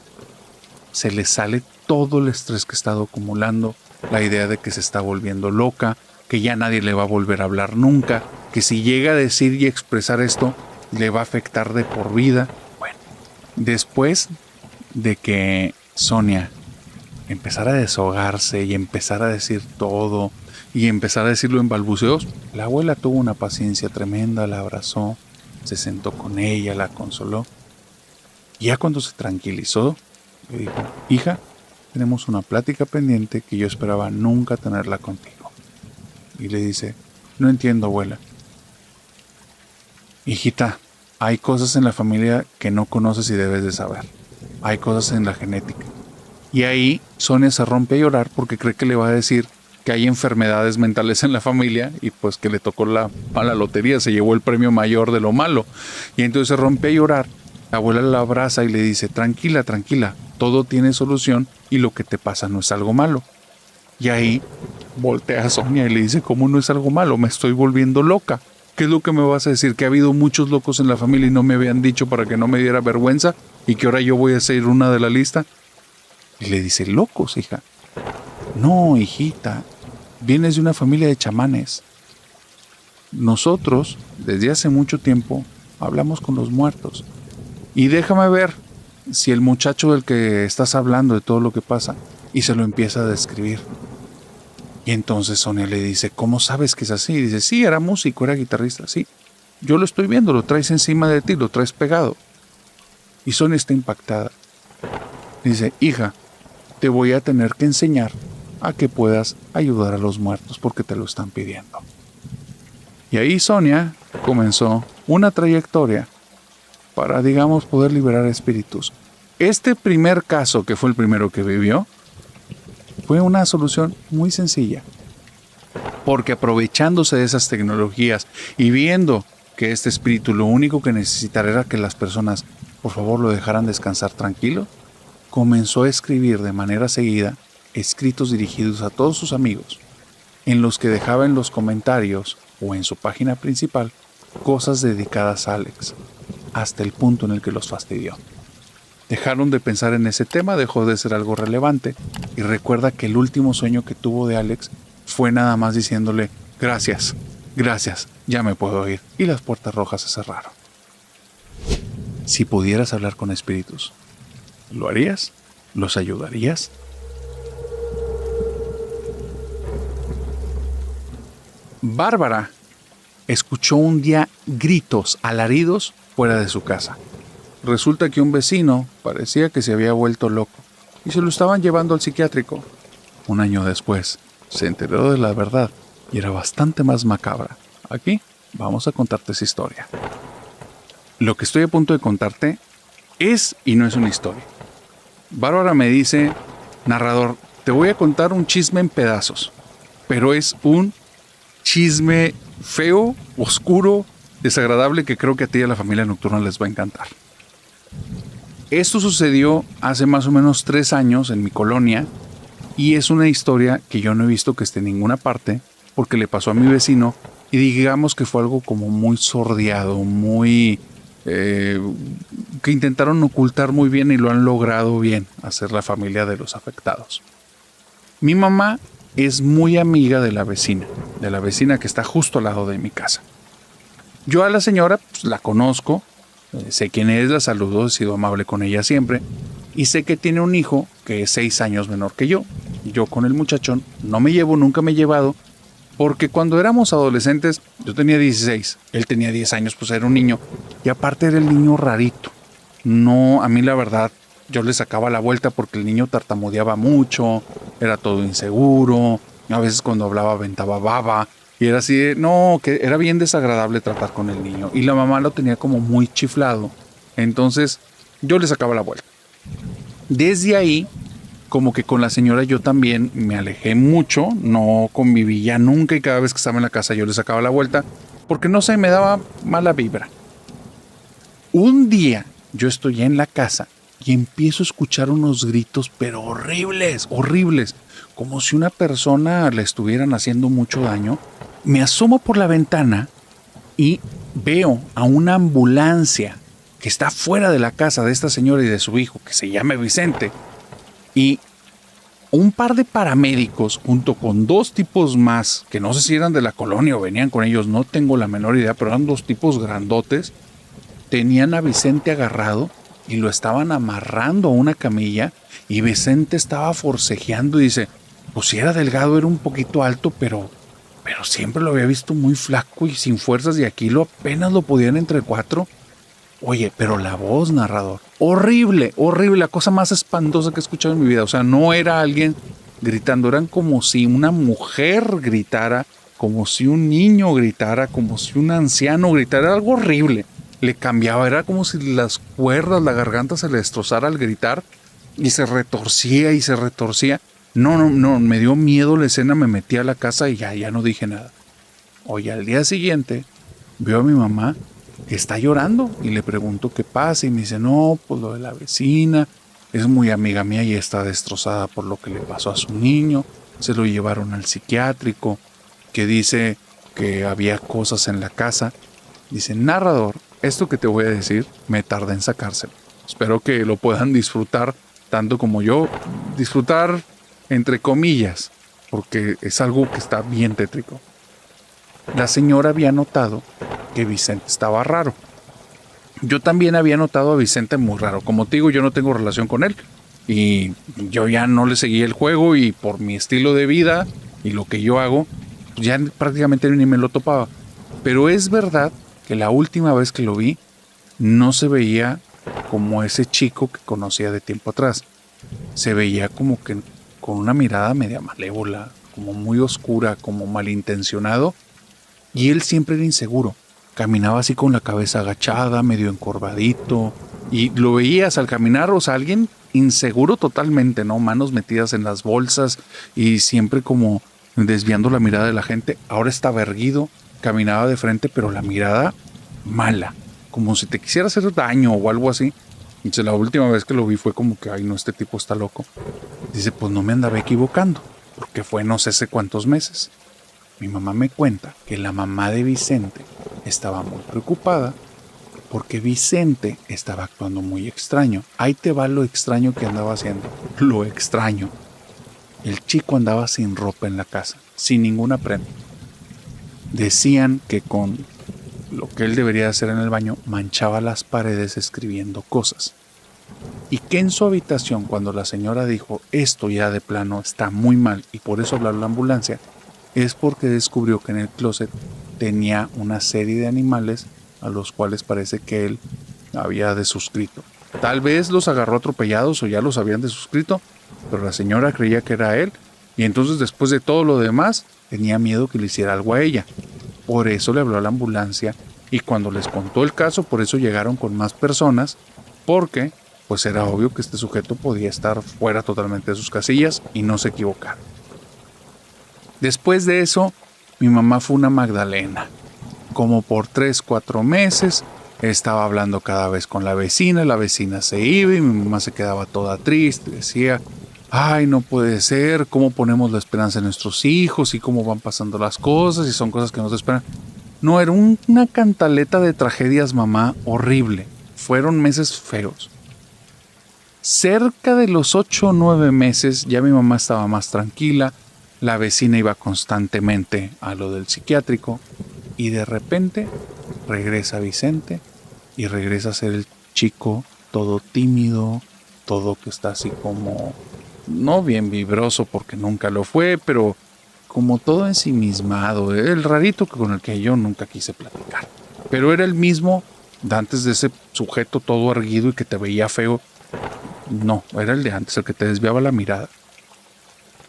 Se le sale todo el estrés que ha estado acumulando, la idea de que se está volviendo loca, que ya nadie le va a volver a hablar nunca, que si llega a decir y expresar esto, le va a afectar de por vida. Bueno, después de que Sonia empezara a desahogarse y empezara a decir todo y empezara a decirlo en balbuceos, la abuela tuvo una paciencia tremenda, la abrazó, se sentó con ella, la consoló. Y ya cuando se tranquilizó, le dijo: hija, tenemos una plática pendiente que yo esperaba nunca tenerla contigo. Y le dice: no entiendo, abuela. Hijita, hay cosas en la familia que no conoces y debes de saber. Hay cosas en la genética. Y ahí Sonia se rompe a llorar porque cree que le va a decir que hay enfermedades mentales en la familia y pues que le tocó la mala lotería, se llevó el premio mayor de lo malo. Y entonces se rompe a llorar. La abuela la abraza y le dice, tranquila, tranquila, todo tiene solución y lo que te pasa no es algo malo. Y ahí voltea a Sonia y le dice, ¿cómo no es algo malo? Me estoy volviendo loca. ¿Qué es lo que me vas a decir? ¿Que ha habido muchos locos en la familia y no me habían dicho para que no me diera vergüenza? ¿Y que ahora yo voy a ser una de la lista? Y le dice, locos, hija. No, hijita, vienes de una familia de chamanes. Nosotros, desde hace mucho tiempo, hablamos con los muertos. Y déjame ver si el muchacho del que estás hablando de todo lo que pasa, y se lo empieza a describir. Y entonces Sonia le dice, ¿cómo sabes que es así? Y dice, sí, era músico, era guitarrista, sí. Yo lo estoy viendo, lo traes encima de ti, lo traes pegado. Y Sonia está impactada. Dice, hija, te voy a tener que enseñar a que puedas ayudar a los muertos porque te lo están pidiendo. Y ahí Sonia comenzó una trayectoria para, digamos, poder liberar espíritus. Este primer caso, que fue el primero que vivió, fue una solución muy sencilla. Porque aprovechándose de esas tecnologías y viendo que este espíritu lo único que necesitara era que las personas, por favor, lo dejaran descansar tranquilo, comenzó a escribir de manera seguida escritos dirigidos a todos sus amigos, en los que dejaba en los comentarios o en su página principal cosas dedicadas a Alex, hasta el punto en el que los fastidió. Dejaron de pensar en ese tema, dejó de ser algo relevante, y recuerda que el último sueño que tuvo de Alex fue nada más diciéndole, gracias, gracias, ya me puedo ir, y las puertas rojas se cerraron. Si pudieras hablar con espíritus, ¿lo harías? ¿Los ayudarías? Bárbara escuchó un día gritos, alaridos fuera de su casa. Resulta que un vecino parecía que se había vuelto loco y se lo estaban llevando al psiquiátrico. Un año después se enteró de la verdad y era bastante más macabra. Aquí vamos a contarte esa historia. Lo que estoy a punto de contarte es y no es una historia. Bárbara me dice, narrador, te voy a contar un chisme en pedazos, pero es un chisme feo, oscuro, desagradable que creo que a ti y a la familia nocturna les va a encantar. Esto sucedió hace más o menos 3 años en mi colonia y es una historia que yo no he visto que esté en ninguna parte porque le pasó a mi vecino y digamos que fue algo como muy sordeado, muy... que intentaron ocultar muy bien y lo han logrado bien hacer la familia de los afectados. Mi mamá es muy amiga de la vecina que está justo al lado de mi casa. Yo a la señora pues, la conozco, sé quién es, la saludo, he sido amable con ella siempre y sé que tiene un hijo que es 6 años menor que yo. Yo con el muchachón no me llevo, nunca me he llevado, porque cuando éramos adolescentes, yo tenía 16, él tenía 10 años, pues era un niño, y aparte era el niño rarito. No, a mí la verdad, yo le sacaba la vuelta porque el niño tartamudeaba mucho, era todo inseguro, a veces cuando hablaba aventaba baba, y era así, no, que era bien desagradable tratar con el niño, y la mamá lo tenía como muy chiflado, entonces yo le sacaba la vuelta. Desde ahí, como que con la señora yo también me alejé mucho, no conviví ya nunca y cada vez que estaba en la casa yo le sacaba la vuelta porque no sé, me daba mala vibra. Un día yo estoy en la casa y empiezo a escuchar unos gritos pero horribles, horribles, como si una persona le estuvieran haciendo mucho daño. Me asomo por la ventana y veo a una ambulancia que está fuera de la casa de esta señora y de su hijo, que se llama Vicente. Y un par de paramédicos junto con 2 tipos más, que no sé si eran de la colonia o venían con ellos, no tengo la menor idea, pero eran 2 tipos grandotes, tenían a Vicente agarrado y lo estaban amarrando a una camilla y Vicente estaba forcejeando y dice, pues si era delgado, era un poquito alto, pero siempre lo había visto muy flaco y sin fuerzas y aquí apenas lo podían entre 4. Oye, pero la voz, narrador, horrible, horrible, la cosa más espantosa que he escuchado en mi vida. O sea, no era alguien gritando, eran como si una mujer gritara, como si un niño gritara, como si un anciano gritara, algo horrible. le cambiaba, era como si las cuerdas, la garganta se le destrozara al gritar y se retorcía y se retorcía. No, me dio miedo la escena, me metí a la casa y ya no dije nada. Oye, al día siguiente veo a mi mamá que está llorando y le pregunto qué pasa y me dice, no, pues lo de la vecina, es muy amiga mía y está destrozada por lo que le pasó a su niño, se lo llevaron al psiquiátrico, que dice que había cosas en la casa. Dice, narrador, esto que te voy a decir me tardé en sacárselo. Espero que lo puedan disfrutar tanto como yo, disfrutar entre comillas, porque es algo que está bien tétrico. La señora había notado que Vicente estaba raro. Yo también había notado a Vicente muy raro. Como te digo, yo no tengo relación con él. Y yo ya no le seguí el juego y por mi estilo de vida y lo que yo hago, pues ya prácticamente ni me lo topaba. Pero es verdad que la última vez que lo vi, no se veía como ese chico que conocía de tiempo atrás. Se veía como que con una mirada media malévola, como muy oscura, como malintencionado. Y él siempre era inseguro. Caminaba así con la cabeza agachada, medio encorvadito. Y lo veías al caminar, o sea, alguien inseguro totalmente, ¿no? Manos metidas en las bolsas y siempre como desviando la mirada de la gente. Ahora estaba erguido, caminaba de frente, pero la mirada mala, como si te quisiera hacer daño o algo así. Entonces la última vez que lo vi fue como que, ay no, este tipo está loco. Dice, pues no me andaba equivocando, porque fue no sé hace cuántos meses. Mi mamá me cuenta que la mamá de Vicente estaba muy preocupada porque Vicente estaba actuando muy extraño. Ahí te va lo extraño que andaba haciendo. Lo extraño. El chico andaba sin ropa en la casa, sin ninguna prenda. Decían que con lo que él debería hacer en el baño, manchaba las paredes escribiendo cosas. Y que en su habitación, cuando la señora dijo, esto ya de plano está muy mal y por eso habló a la ambulancia, es porque descubrió que en el closet tenía una serie de animales a los cuales parece que él había desuscrito. Tal vez los agarró atropellados o ya los habían desuscrito, pero la señora creía que era él y entonces después de todo lo demás tenía miedo que le hiciera algo a ella. Por eso le habló a la ambulancia y cuando les contó el caso, por eso llegaron con más personas, porque pues era obvio que este sujeto podía estar fuera totalmente de sus casillas y no se equivocaron. Después de eso, mi mamá fue una Magdalena. Como por 3-4 meses, estaba hablando cada vez con la vecina se iba y mi mamá se quedaba toda triste, decía, ay, no puede ser, cómo ponemos la esperanza en nuestros hijos y cómo van pasando las cosas y son cosas que nos esperan. No, era una cantaleta de tragedias, mamá, horrible. Fueron meses feos. Cerca de los 8 o 9 meses ya mi mamá estaba más tranquila, la vecina iba constantemente a lo del psiquiátrico y de repente regresa Vicente y regresa a ser el chico todo tímido, todo que está así como, no bien vibroso porque nunca lo fue, pero como todo ensimismado, el rarito con el que yo nunca quise platicar. Pero era el mismo de antes de ese sujeto todo erguido y que te veía feo. No, era el de antes, el que te desviaba la mirada.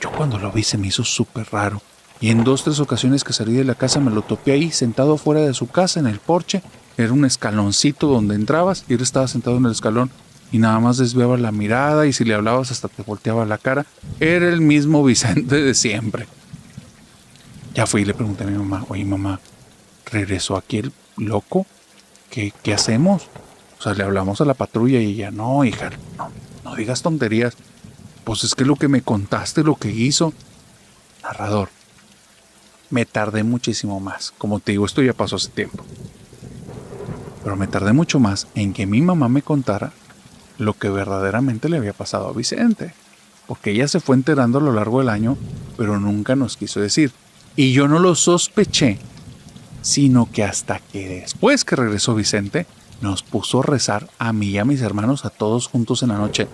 Yo cuando lo vi se me hizo súper raro. Y en 2-3 ocasiones que salí de la casa me lo topé ahí, sentado fuera de su casa, en el porche. Era un escaloncito donde entrabas y él estaba sentado en el escalón y nada más desviaba la mirada y si le hablabas hasta te volteaba la cara. Era el mismo Vicente de siempre. Ya fui y le pregunté a mi mamá, oye mamá, ¿regresó aquí el loco? ¿Qué hacemos? O sea, le hablamos a la patrulla y ella, no hija, no digas tonterías. Pues es que lo que me contaste, lo que hizo. Narrador, me tardé muchísimo más. Como te digo, esto ya pasó hace tiempo. Pero me tardé mucho más en que mi mamá me contara lo que verdaderamente le había pasado a Vicente. Porque ella se fue enterando a lo largo del año, pero nunca nos quiso decir. Y yo no lo sospeché, sino que hasta que después que regresó Vicente, nos puso a rezar a mí y a mis hermanos, a todos juntos en la noche.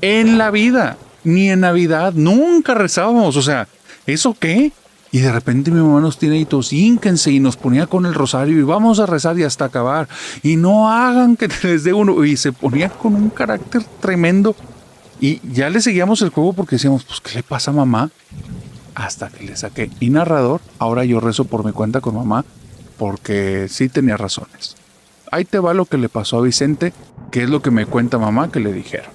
En la vida, ni en Navidad, nunca rezábamos. O sea, ¿eso qué? Y de repente mi mamá nos tiene ahí todos, hínquense, y nos ponía con el rosario y vamos a rezar y hasta acabar. Y no hagan que les dé uno. Y se ponía con un carácter tremendo. Y ya le seguíamos el juego porque decíamos, pues, ¿qué le pasa a mamá? Hasta que le saqué. Y narrador, ahora yo rezo por mi cuenta con mamá porque sí tenía razones. ahí te va lo que le pasó a Vicente, que es lo que me cuenta mamá que le dijeron.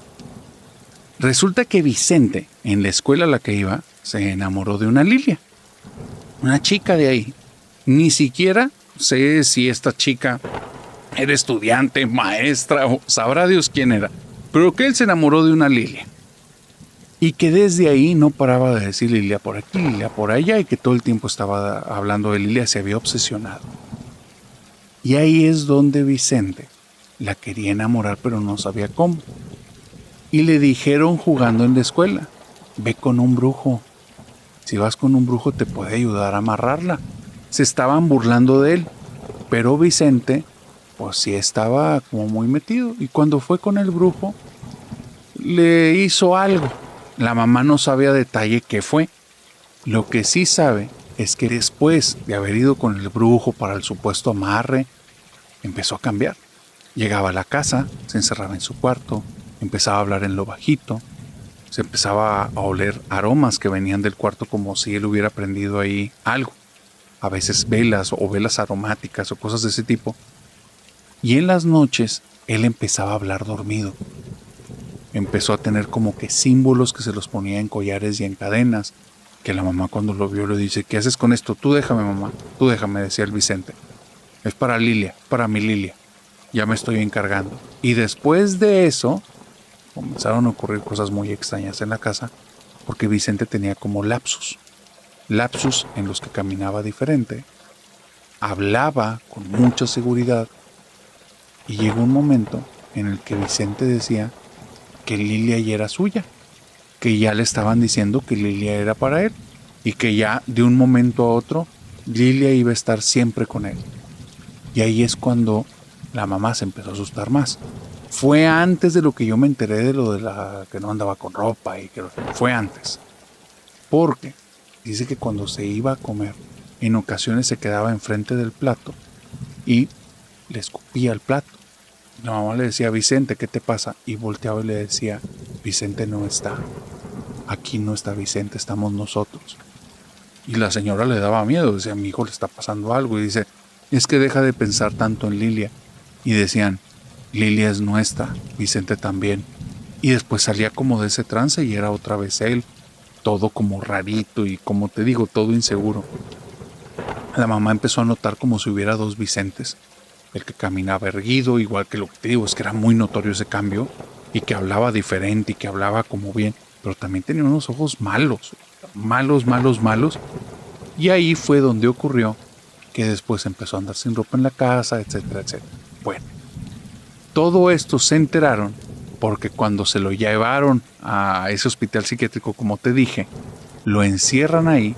Resulta que Vicente, en la escuela a la que iba, se enamoró de una Lilia, una chica de ahí. Ni siquiera sé si esta chica era estudiante, maestra o sabrá Dios quién era, pero que él se enamoró de una Lilia. Y que desde ahí no paraba de decir Lilia por aquí, Lilia por allá, y que todo el tiempo estaba hablando de Lilia, se había obsesionado. Y ahí es donde Vicente la quería enamorar, pero no sabía cómo. Y le dijeron jugando en la escuela, ve con un brujo. Si vas con un brujo te puede ayudar a amarrarla. Se estaban burlando de él, pero Vicente, pues sí estaba como muy metido. Y cuando fue con el brujo, le hizo algo. La mamá no sabe a detalle qué fue. Lo que sí sabe es que después de haber ido con el brujo para el supuesto amarre, empezó a cambiar. Llegaba a la casa, se encerraba en su cuarto, empezaba a hablar en lo bajito, se empezaba a oler aromas que venían del cuarto como si él hubiera prendido ahí algo. A veces velas o velas aromáticas o cosas de ese tipo. Y en las noches él empezaba a hablar dormido. Empezó a tener como que símbolos que se los ponía en collares y en cadenas, que la mamá cuando lo vio le dice, ¿qué haces con esto? Tú déjame, mamá, tú déjame, decía el Vicente. Es para Lilia, para mi Lilia. Ya me estoy encargando. Y después de eso, comenzaron a ocurrir cosas muy extrañas en la casa, porque Vicente tenía como lapsus en los que caminaba diferente, hablaba con mucha seguridad, y llegó un momento en el que Vicente decía que Lilia ya era suya, que ya le estaban diciendo que Lilia era para él, y que ya de un momento a otro Lilia iba a estar siempre con él. Y ahí es cuando la mamá se empezó a asustar más. Fue antes de lo que yo me enteré de lo de la que no andaba con ropa, y que fue antes. Porque dice que cuando se iba a comer, en ocasiones se quedaba enfrente del plato y le escupía el plato. La mamá le decía, Vicente, ¿qué te pasa? Y volteaba y le decía, Vicente no está. Aquí no está Vicente, estamos nosotros. Y la señora le daba miedo, decía, a mi hijo le está pasando algo. Y dice, es que deja de pensar tanto en Lilia. Y decían, Lilia es nuestra, Vicente también. Y después salía como de ese trance y era otra vez él, todo como rarito y como te digo, todo inseguro. La mamá empezó a notar como si hubiera dos Vicentes, el que caminaba erguido, igual que lo que te digo, es que era muy notorio ese cambio, y que hablaba diferente y que hablaba como bien, pero también tenía unos ojos malos, malos. Y ahí fue donde ocurrió que después empezó a andar sin ropa en la casa, etcétera, etcétera. Bueno, todo esto se enteraron porque cuando se lo llevaron a ese hospital psiquiátrico, como te dije, lo encierran ahí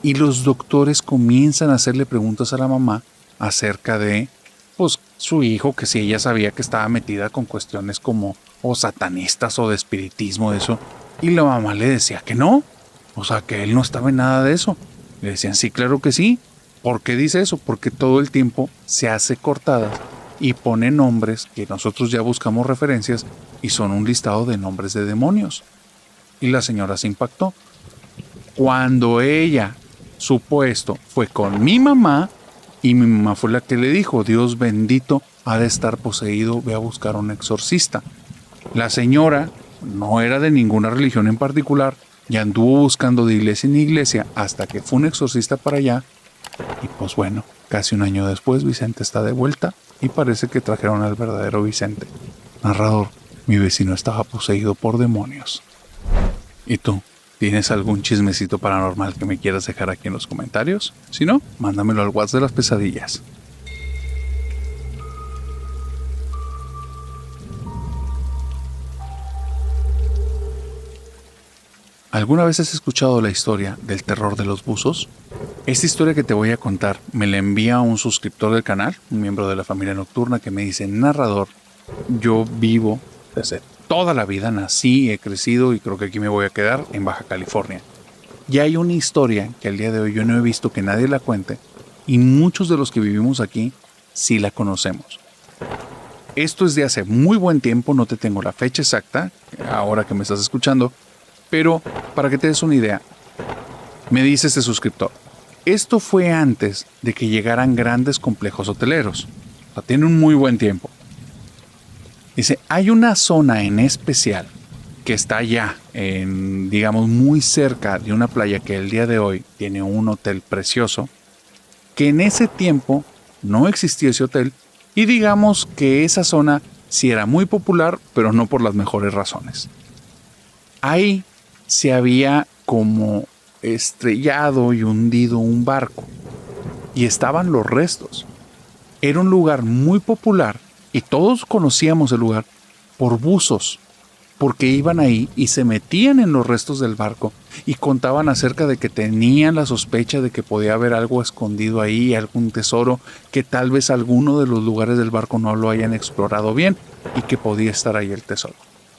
y los doctores comienzan a hacerle preguntas a la mamá acerca de, pues, su hijo, que si ella sabía que estaba metida con cuestiones como o satanistas o de espiritismo, eso, y la mamá le decía que no, o sea, que él no estaba en nada de eso. Le decían, sí, claro que sí. ¿Por qué dice eso? Porque todo el tiempo se hace cortadas y pone nombres que nosotros ya buscamos referencias y son un listado de nombres de demonios. Y la señora se impactó. Cuando ella supo esto, fue con mi mamá y mi mamá fue la que le dijo, Dios bendito, ha de estar poseído, ve a buscar un exorcista. La señora no era de ninguna religión en particular y anduvo buscando de iglesia en iglesia hasta que fue un exorcista para allá. Y pues bueno, casi un año después Vicente está de vuelta y parece que trajeron al verdadero Vicente. Narrador, mi vecino estaba poseído por demonios. ¿Y tú? ¿Tienes algún chismecito paranormal que me quieras dejar aquí en los comentarios? Si no, mándamelo al WhatsApp de las pesadillas. ¿Alguna vez has escuchado la historia del terror de los buzos? Esta historia que te voy a contar me la envía un suscriptor del canal, un miembro de la familia nocturna, que me dice, narrador, yo vivo desde toda la vida, nací, he crecido y creo que aquí me voy a quedar en Baja California. Y hay una historia que al día de hoy yo no he visto que nadie la cuente y muchos de los que vivimos aquí sí la conocemos. Esto es de hace muy buen tiempo, no te tengo la fecha exacta, ahora que me estás escuchando, pero para que te des una idea, me dice este suscriptor, esto fue antes de que llegaran grandes complejos hoteleros. O sea, tiene un muy buen tiempo. Dice, hay una zona en especial que está allá, digamos, muy cerca de una playa que el día de hoy tiene un hotel precioso, que en ese tiempo no existía ese hotel y digamos que esa zona sí era muy popular, pero no por las mejores razones. Ahí se había como estrellado y hundido un barco y estaban los restos. Era un lugar muy popular y todos conocíamos el lugar por buzos, porque iban ahí y se metían en los restos del barco y contaban acerca de que tenían la sospecha de que podía haber algo escondido ahí, algún tesoro, que tal vez alguno de los lugares del barco no lo hayan explorado bien y que podía estar ahí el tesoro.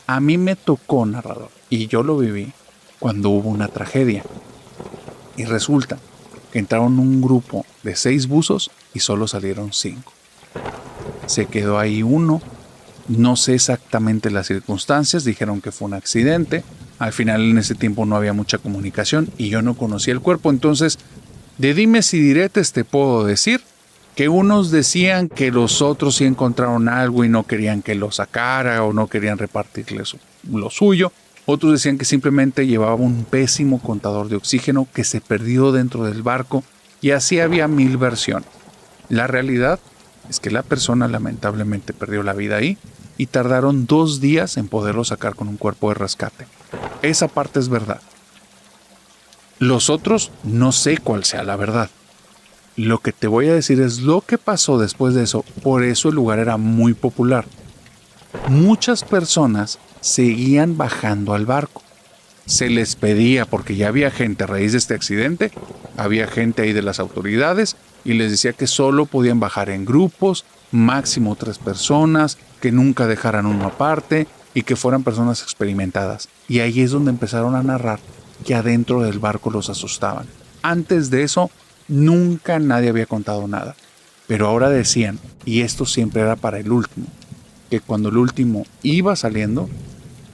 A mí me tocó, narrador, y yo lo viví cuando hubo una tragedia. Y resulta que entraron un grupo de 6 buzos y solo salieron 5. Se quedó ahí uno. No sé exactamente las circunstancias, dijeron que fue un accidente. Al final en ese tiempo no había mucha comunicación y yo no conocía el cuerpo. Entonces, de dimes y diretes te puedo decir que unos decían que los otros sí encontraron algo y no querían que lo sacara o no querían repartirle lo suyo. Otros decían que simplemente llevaba un pésimo contador de oxígeno que se perdió dentro del barco y así había 1000 versiones. La realidad es que la persona lamentablemente perdió la vida ahí y tardaron 2 días en poderlo sacar con un cuerpo de rescate. Esa parte es verdad. Los otros no sé cuál sea la verdad. Lo que te voy a decir es lo que pasó después de eso. Por eso el lugar era muy popular. Muchas personas seguían bajando al barco. Se les pedía, porque ya había gente a raíz de este accidente, había gente ahí de las autoridades y les decía que solo podían bajar en grupos, máximo 3 personas, que nunca dejaran uno aparte y que fueran personas experimentadas. Y ahí es donde empezaron a narrar que adentro del barco los asustaban. Antes de eso, nunca nadie había contado nada. Pero ahora decían, y esto siempre era para el último, que cuando el último iba saliendo,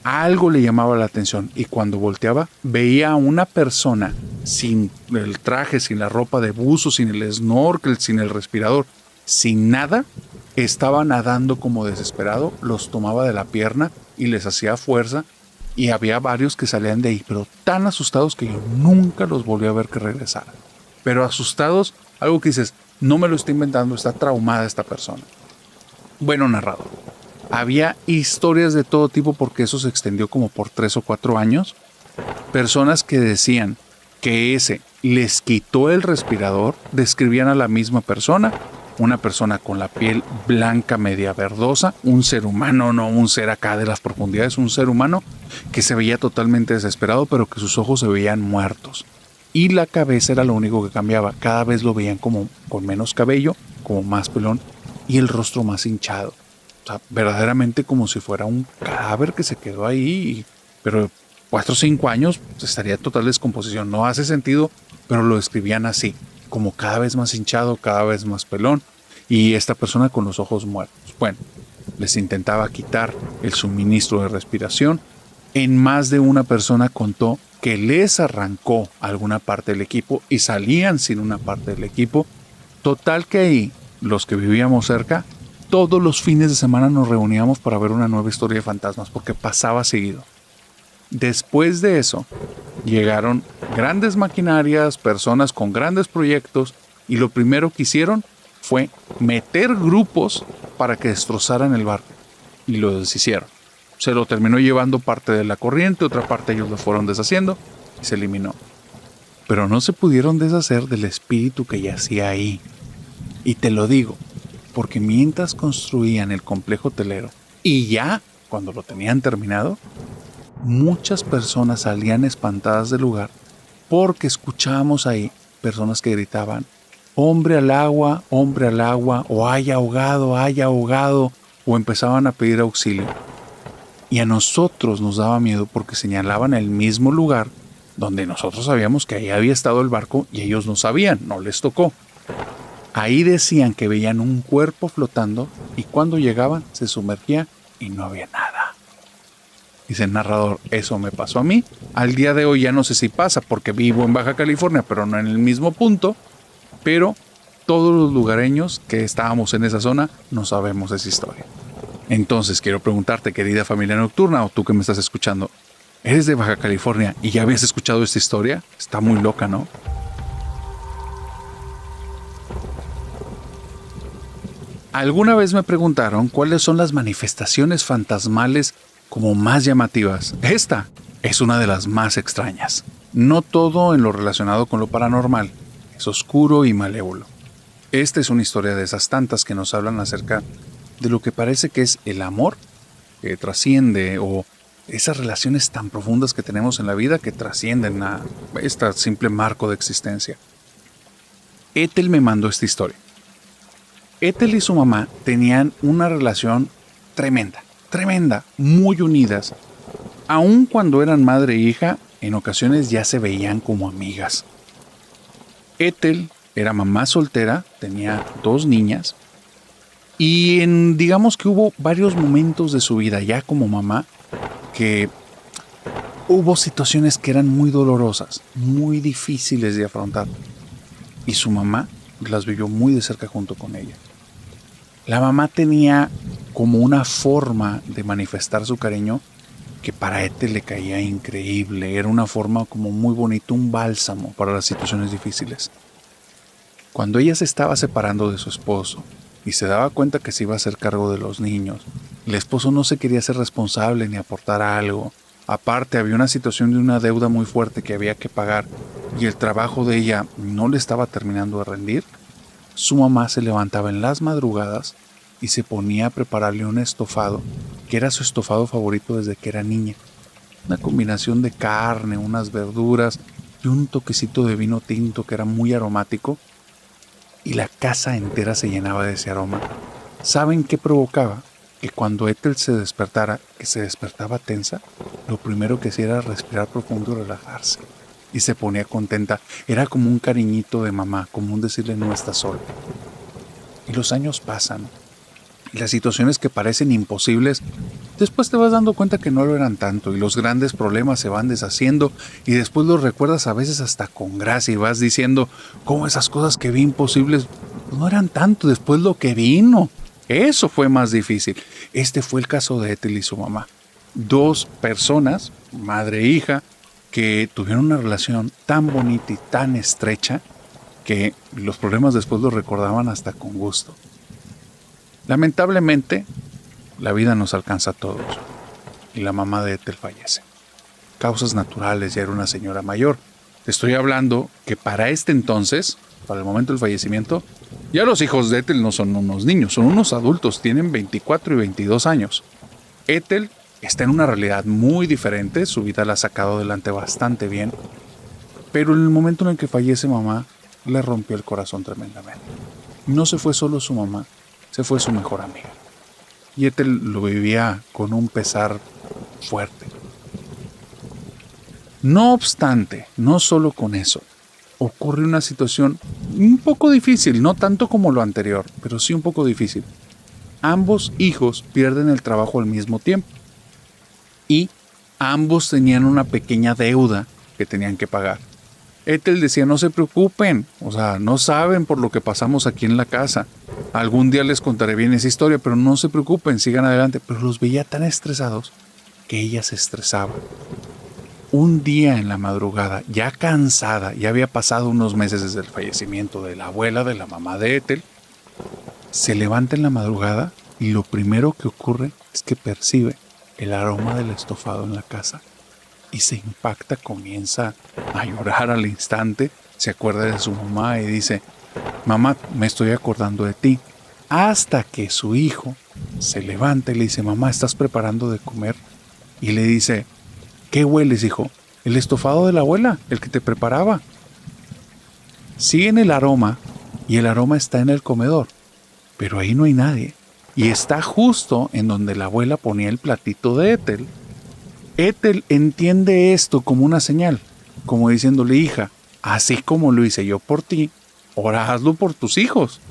algo le llamaba la atención y cuando volteaba veía a una persona sin el traje, sin la ropa de buzo, sin el snorkel, sin el respirador, sin nada, estaba nadando como desesperado, los tomaba de la pierna y les hacía fuerza y había varios que salían de ahí, pero tan asustados que yo nunca los volví a ver que regresaran. Pero asustados, algo que dices, no me lo estoy inventando, está traumada esta persona. Bueno, narrador. Había historias de todo tipo porque eso se extendió como por 3 o 4 años. Personas que decían que ese les quitó el respirador, describían a la misma persona, una persona con la piel blanca media verdosa, un ser humano, no un ser acá de las profundidades, un ser humano que se veía totalmente desesperado, pero que sus ojos se veían muertos. Y la cabeza era lo único que cambiaba, cada vez lo veían como con menos cabello, como más pelón, y el rostro más hinchado. O sea, verdaderamente como si fuera un cadáver que se quedó ahí, pero 4 o 5 años estaría en total descomposición. No hace sentido, pero lo describían así, como cada vez más hinchado, cada vez más pelón, y esta persona con los ojos muertos. Bueno, les intentaba quitar el suministro de respiración. En más de una persona contó que les arrancó alguna parte del equipo y salían sin una parte del equipo. Total que ahí, los que vivíamos cerca, todos los fines de semana nos reuníamos para ver una nueva historia de fantasmas, porque pasaba seguido. Después de eso, llegaron grandes maquinarias, personas con grandes proyectos, y lo primero que hicieron fue meter grupos para que destrozaran el barco. Y lo deshicieron. Se lo terminó llevando parte de la corriente, otra parte ellos lo fueron deshaciendo y se eliminó. Pero no se pudieron deshacer del espíritu que yacía ahí. Y te lo digo, porque mientras construían el complejo hotelero y ya cuando lo tenían terminado, muchas personas salían espantadas del lugar porque escuchábamos ahí personas que gritaban hombre al agua, o haya ahogado, o empezaban a pedir auxilio. Y a nosotros nos daba miedo porque señalaban el mismo lugar donde nosotros sabíamos que ahí había estado el barco y ellos no sabían, no les tocó. Ahí decían que veían un cuerpo flotando y cuando llegaban se sumergía y no había nada. Dice el narrador, eso me pasó a mí. Al día de hoy ya no sé si pasa porque vivo en Baja California, pero no en el mismo punto. Pero todos los lugareños que estábamos en esa zona no sabemos esa historia. Entonces quiero preguntarte, querida familia nocturna, o tú que me estás escuchando, ¿eres de Baja California y ya habías escuchado esta historia? Está muy loca, ¿no? Alguna vez me preguntaron cuáles son las manifestaciones fantasmales como más llamativas. Esta es una de las más extrañas. No todo en lo relacionado con lo paranormal es oscuro y malévolo. Esta es una historia de esas tantas que nos hablan acerca de lo que parece que es el amor que trasciende, o esas relaciones tan profundas que tenemos en la vida que trascienden a este simple marco de existencia. Ethel me mandó esta historia. Ethel y su mamá tenían una relación tremenda, muy unidas. Aun cuando eran madre e hija, en ocasiones ya se veían como amigas. Ethel era mamá soltera, tenía 2 niñas, y digamos que hubo varios momentos de su vida ya como mamá que hubo situaciones que eran muy dolorosas, muy difíciles de afrontar, y su mamá las vivió muy de cerca junto con ella. La mamá tenía como una forma de manifestar su cariño que para Ethel le caía increíble. Era una forma como muy bonita, un bálsamo para las situaciones difíciles. Cuando ella se estaba separando de su esposo y se daba cuenta que se iba a hacer cargo de los niños, el esposo no se quería ser responsable ni aportar algo. Aparte, había una situación de una deuda muy fuerte que había que pagar y el trabajo de ella no le estaba terminando de rendir. Su mamá se levantaba en las madrugadas y se ponía a prepararle un estofado, que era su estofado favorito desde que era niña. Una combinación de carne, unas verduras y un toquecito de vino tinto que era muy aromático, y la casa entera se llenaba de ese aroma. ¿Saben qué provocaba? Que cuando Ethel se despertara, que se despertaba tensa, lo primero que hacía era respirar profundo y relajarse. Y se ponía contenta. Era como un cariñito de mamá, como un decirle no estás sola. Y los años pasan. Y las situaciones que parecen imposibles, después te vas dando cuenta que no lo eran tanto. Y los grandes problemas se van deshaciendo. Y después los recuerdas a veces hasta con gracia. Y vas diciendo, cómo esas cosas que vi imposibles no eran tanto. Después lo que vino, eso fue más difícil. Este fue el caso de Ethel y su mamá. 2 personas, madre e hija, que tuvieron una relación tan bonita y tan estrecha que los problemas después los recordaban hasta con gusto. Lamentablemente, la vida nos alcanza a todos y la mamá de Ethel fallece. Causas naturales, ya era una señora mayor. Te estoy hablando que para este entonces, para el momento del fallecimiento, ya los hijos de Ethel no son unos niños, son unos adultos, tienen 24 y 22 años. Ethel está en una realidad muy diferente, su vida la ha sacado adelante bastante bien, pero en el momento en el que fallece mamá, le rompió el corazón tremendamente. No se fue solo su mamá, se fue su mejor amiga. Y Ethel lo vivía con un pesar fuerte. No obstante, no solo con eso, ocurre una situación un poco difícil, no tanto como lo anterior, pero sí un poco difícil. Ambos hijos pierden el trabajo al mismo tiempo. Y ambos tenían una pequeña deuda que tenían que pagar. Ethel decía, no se preocupen, no saben por lo que pasamos aquí en la casa. Algún día les contaré bien esa historia, pero no se preocupen, sigan adelante. Pero los veía tan estresados que ella se estresaba. Un día en la madrugada, ya cansada, ya había pasado unos meses desde el fallecimiento de la abuela, de la mamá de Ethel, se levanta en la madrugada y lo primero que ocurre es que percibe el aroma del estofado en la casa y se impacta, comienza a llorar al instante, se acuerda de su mamá y dice, mamá, me estoy acordando de ti. Hasta que su hijo se levanta y le dice, mamá, ¿estás preparando de comer? Y le dice, ¿qué hueles, hijo? El estofado de la abuela, el que te preparaba. Sigue en el aroma y el aroma está en el comedor, pero ahí no hay nadie. Y está justo en donde la abuela ponía el platito de Ethel. Ethel entiende esto como una señal, como diciéndole, hija, así como lo hice yo por ti, ahora hazlo por tus hijos.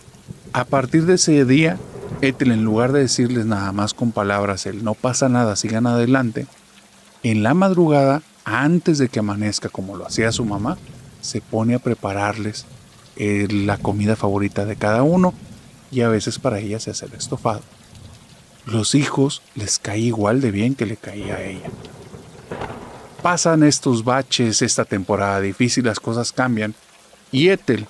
A partir de ese día, Ethel, en lugar de decirles nada más con palabras, el no pasa nada, sigan adelante, en la madrugada, antes de que amanezca como lo hacía su mamá, se pone a prepararles la comida favorita de cada uno y a veces para ella se hace el estofado. Los hijos les cae igual de bien que le caía a ella. Pasan estos baches, esta temporada difícil, las cosas cambian y Ethel,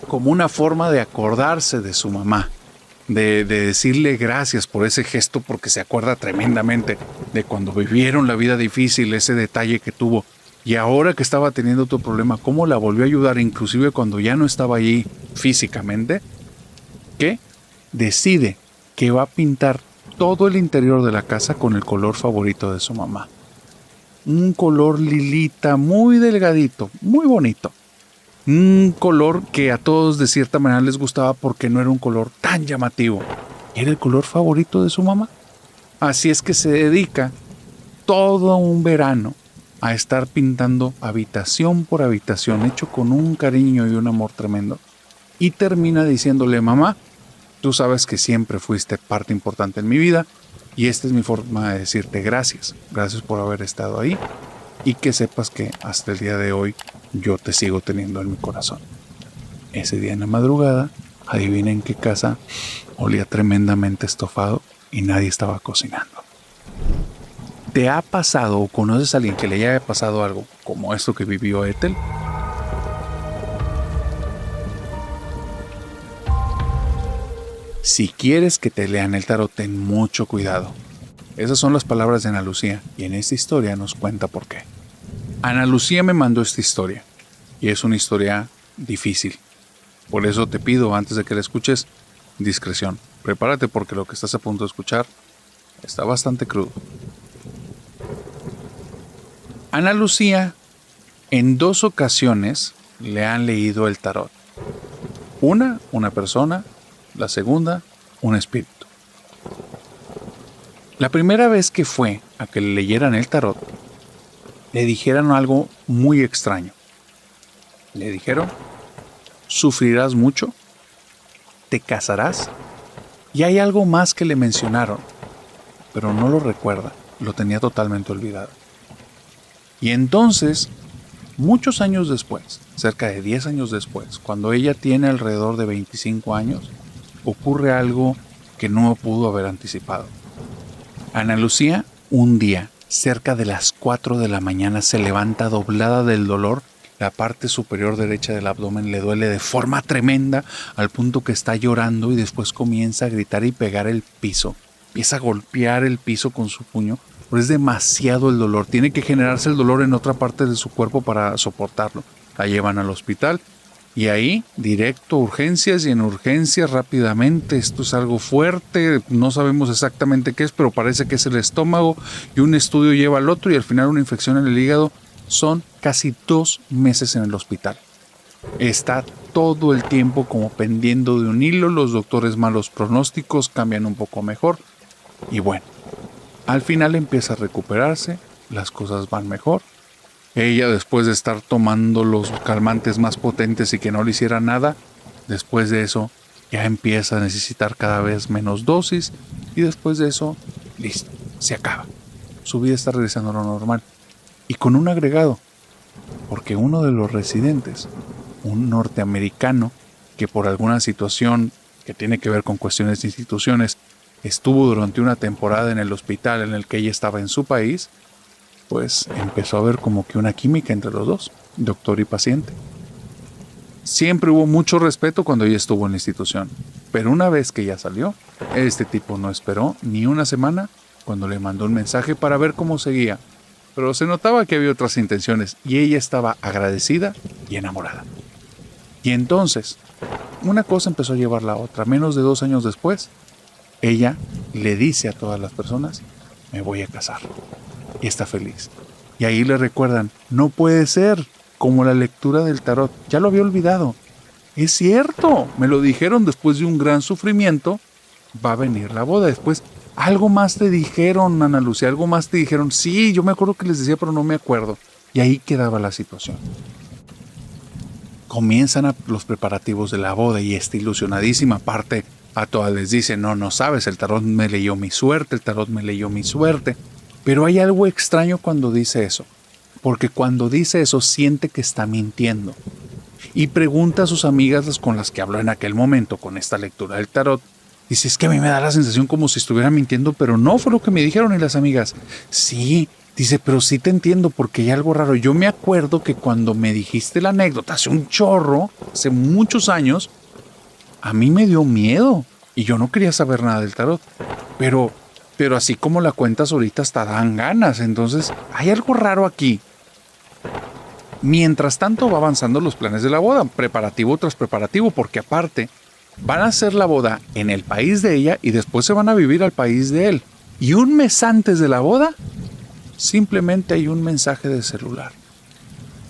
como una forma de acordarse de su mamá, de decirle gracias por ese gesto, porque se acuerda tremendamente de cuando vivieron la vida difícil, ese detalle que tuvo, y ahora que estaba teniendo otro problema, cómo la volvió a ayudar, inclusive cuando ya no estaba allí físicamente, que decide que va a pintar todo el interior de la casa con el color favorito de su mamá. Un color lilita muy delgadito, muy bonito. Un color que a todos de cierta manera les gustaba porque no era un color tan llamativo. Era el color favorito de su mamá. Así es que se dedica todo un verano a estar pintando habitación por habitación, hecho con un cariño y un amor tremendo. Y termina diciéndole: mamá, tú sabes que siempre fuiste parte importante en mi vida y esta es mi forma de decirte gracias. Gracias por haber estado ahí y que sepas que hasta el día de hoy yo te sigo teniendo en mi corazón. Ese día en la madrugada, adivinen en qué casa olía tremendamente estofado y nadie estaba cocinando. ¿Te ha pasado o conoces a alguien que le haya pasado algo como esto que vivió Ethel? Si quieres que te lean el tarot, ten mucho cuidado. Esas son las palabras de Ana Lucía y en esta historia nos cuenta por qué. Ana Lucía me mandó esta historia y es una historia difícil. Por eso te pido, antes de que la escuches, discreción. Prepárate porque lo que estás a punto de escuchar está bastante crudo. Ana Lucía en 2 ocasiones le han leído el tarot. Una persona, la segunda, un espíritu. La primera vez que fue a que le leyeran el tarot, le dijeron algo muy extraño. Le dijeron: sufrirás mucho, te casarás, y hay algo más que le mencionaron, pero no lo recuerda, lo tenía totalmente olvidado. Y entonces, muchos años después, cerca de 10 años después, cuando ella tiene alrededor de 25 años, ocurre algo que no pudo haber anticipado. Ana Lucía, un día, cerca de las 4 de la mañana, se levanta doblada del dolor. La parte superior derecha del abdomen le duele de forma tremenda, al punto que está llorando y después comienza a gritar y pegar el piso. Empieza a golpear el piso con su puño, pero es demasiado el dolor. Tiene que generarse el dolor en otra parte de su cuerpo para soportarlo. La llevan al hospital y ahí, directo a urgencias, y en urgencias rápidamente. Esto es algo fuerte, no sabemos exactamente qué es, pero parece que es el estómago, y un estudio lleva al otro y al final una infección en el hígado. Son casi 2 meses en el hospital. Está todo el tiempo como pendiendo de un hilo. Los doctores, malos pronósticos, cambian un poco mejor. Y bueno, al final empieza a recuperarse, las cosas van mejor. Ella, después de estar tomando los calmantes más potentes y que no le hiciera nada, después de eso ya empieza a necesitar cada vez menos dosis y después de eso, listo, se acaba. Su vida está regresando a lo normal. Y con un agregado, porque uno de los residentes, un norteamericano que por alguna situación que tiene que ver con cuestiones de instituciones, estuvo durante una temporada en el hospital en el que ella estaba en su país, pues empezó a haber como que una química entre los dos, doctor y paciente. Siempre hubo mucho respeto cuando ella estuvo en la institución, pero una vez que ella salió, este tipo no esperó ni una semana cuando le mandó un mensaje para ver cómo seguía, pero se notaba que había otras intenciones y ella estaba agradecida y enamorada. Y entonces, una cosa empezó a llevar la otra. Menos de 2 años después, ella le dice a todas las personas: me voy a casar. Y está feliz. Y ahí le recuerdan: no puede ser, como la lectura del tarot. Ya lo había olvidado. Es cierto, me lo dijeron después de un gran sufrimiento. Va a venir la boda. Después, algo más te dijeron, Ana Lucía, algo más te dijeron. Sí, yo me acuerdo que les decía, pero no me acuerdo. Y ahí quedaba la situación. Comienzan los preparativos de la boda y está ilusionadísima. Aparte, a todas les dice: no sabes, el tarot me leyó mi suerte, el tarot me leyó mi suerte. Pero hay algo extraño cuando dice eso, porque cuando dice eso siente que está mintiendo. Y pregunta a sus amigas, las con las que habló en aquel momento con esta lectura del tarot. Dice, es que a mí me da la sensación como si estuviera mintiendo, pero no fue lo que me dijeron. Y las amigas, sí, dice, pero sí te entiendo porque hay algo raro. Yo me acuerdo que cuando me dijiste la anécdota hace un chorro, hace muchos años, a mí me dio miedo y yo no quería saber nada del tarot. Pero así como la cuentas ahorita hasta dan ganas. Entonces, hay algo raro aquí. Mientras tanto va avanzando los planes de la boda, preparativo tras preparativo, porque aparte van a hacer la boda en el país de ella y después se van a vivir al país de él. Y un mes antes de la boda, simplemente hay un mensaje de celular.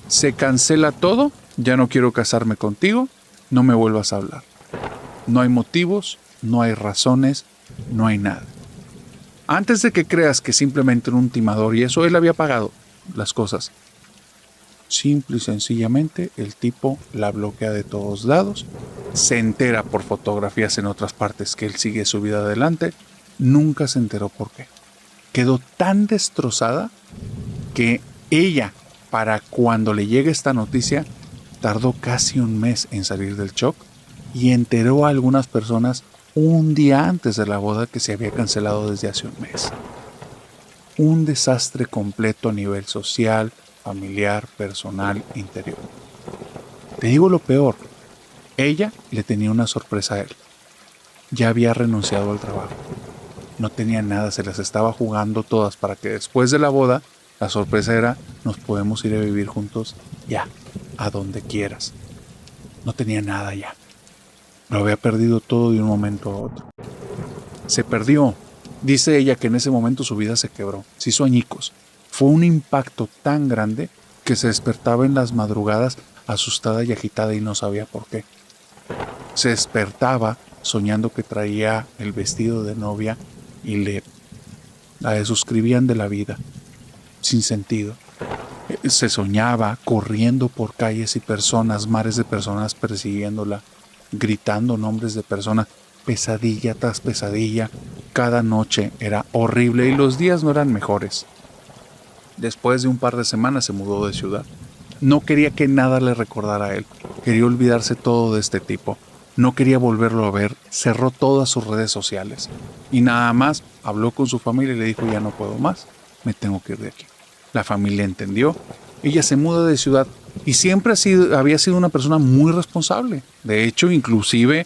Se cancela todo, ya no quiero casarme contigo, no me vuelvas a hablar. No hay motivos, no hay razones, no hay nada. Antes de que creas que simplemente era un timador y eso, él había pagado las cosas. Simple y sencillamente el tipo la bloquea de todos lados, se entera por fotografías en otras partes que él sigue su vida adelante, nunca se enteró por qué. Quedó tan destrozada que ella, para cuando le llegue esta noticia, tardó casi un mes en salir del shock y enteró a algunas personas un día antes de la boda que se había cancelado desde hace un mes. Un desastre completo a nivel social, familiar, personal, interior. Te digo lo peor, ella le tenía una sorpresa a él. Ya había renunciado al trabajo. No tenía nada, se las estaba jugando todas para que después de la boda, la sorpresa era, nos podemos ir a vivir juntos ya, a donde quieras. No tenía nada ya. Lo había perdido todo de un momento a otro. Se perdió. Dice ella que en ese momento su vida se quebró, se hizo añicos. Fue un impacto tan grande que se despertaba en las madrugadas asustada y agitada y no sabía por qué. Se despertaba soñando que traía el vestido de novia y la desuscribían de la vida, sin sentido. Se soñaba corriendo por calles y personas, mares de personas persiguiéndola, gritando nombres de personas, pesadilla tras pesadilla. Cada noche era horrible y los días no eran mejores. Después de un par de semanas se mudó de ciudad. No quería que nada le recordara a él. Quería olvidarse todo de este tipo. No quería volverlo a ver. Cerró todas sus redes sociales. Y nada más habló con su familia y le dijo, ya no puedo más. Me tengo que ir de aquí. La familia entendió. Ella se muda de ciudad y siempre había sido una persona muy responsable. De hecho, inclusive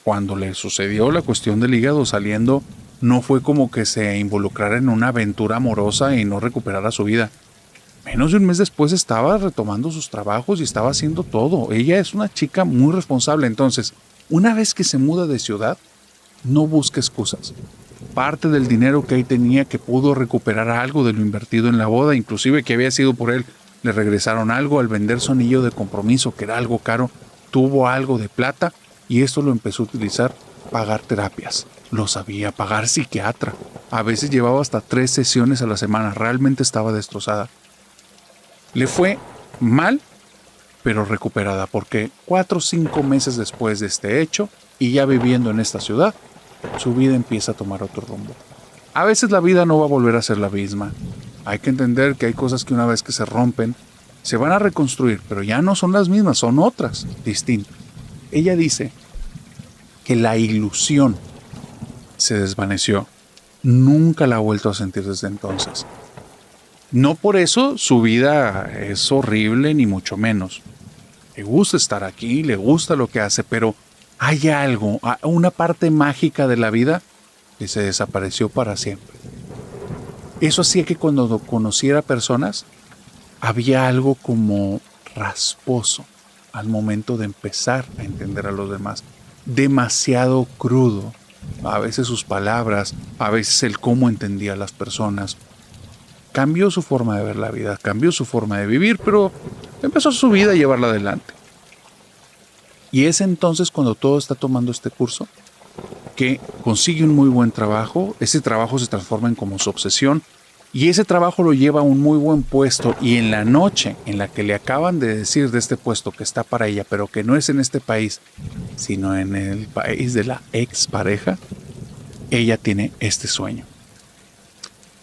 cuando le sucedió la cuestión del hígado saliendo, no fue como que se involucrara en una aventura amorosa y no recuperara su vida. Menos de un mes después estaba retomando sus trabajos y estaba haciendo todo. Ella es una chica muy responsable. Entonces, una vez que se muda de ciudad, no busca excusas. Parte del dinero que ahí tenía, que pudo recuperar algo de lo invertido en la boda, inclusive que había sido por él, le regresaron algo al vender su anillo de compromiso, que era algo caro, tuvo algo de plata y esto lo empezó a utilizar para pagar terapias. Lo sabía, pagar psiquiatra. A veces llevaba hasta 3 sesiones a la semana. Realmente estaba destrozada. Le fue mal, pero recuperada, porque 4 o 5 meses después de este hecho, y ya viviendo en esta ciudad, su vida empieza a tomar otro rumbo. A veces la vida no va a volver a ser la misma. Hay que entender que hay cosas que una vez que se rompen, se van a reconstruir, pero ya no son las mismas, son otras, distintas. Ella dice que la ilusión se desvaneció. Nunca la ha vuelto a sentir desde entonces. No por eso su vida es horrible, ni mucho menos. Le gusta estar aquí, le gusta lo que hace, pero hay algo, una parte mágica de la vida que se desapareció para siempre. Eso hacía que cuando conociera personas, había algo como rasposo al momento de empezar a entender a los demás. Demasiado crudo. A veces sus palabras, a veces el cómo entendía a las personas. Cambió su forma de ver la vida, cambió su forma de vivir, pero empezó su vida a llevarla adelante. Y es entonces cuando todo está tomando este curso que consigue un muy buen trabajo, ese trabajo se transforma en como su obsesión y ese trabajo lo lleva a un muy buen puesto y en la noche en la que le acaban de decir de este puesto que está para ella, pero que no es en este país, sino en el país de la expareja, ella tiene este sueño.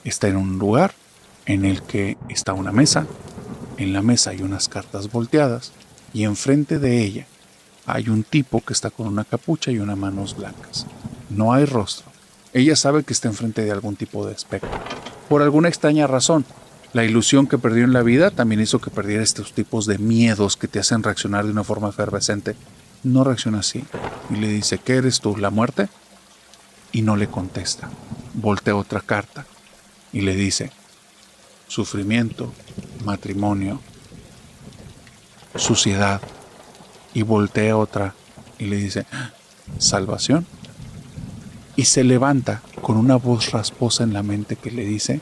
Está en un lugar, en el que está una mesa, en la mesa hay unas cartas volteadas y enfrente de ella hay un tipo que está con una capucha y unas manos blancas. No hay rostro. Ella sabe que está enfrente de algún tipo de espectro. Por alguna extraña razón, la ilusión que perdió en la vida también hizo que perdiera estos tipos de miedos que te hacen reaccionar de una forma efervescente. No reacciona así. Y le dice, ¿qué eres tú, la muerte? Y no le contesta. Voltea otra carta y le dice, sufrimiento, matrimonio, suciedad. Y voltea otra y le dice, salvación. Y se levanta con una voz rasposa en la mente que le dice,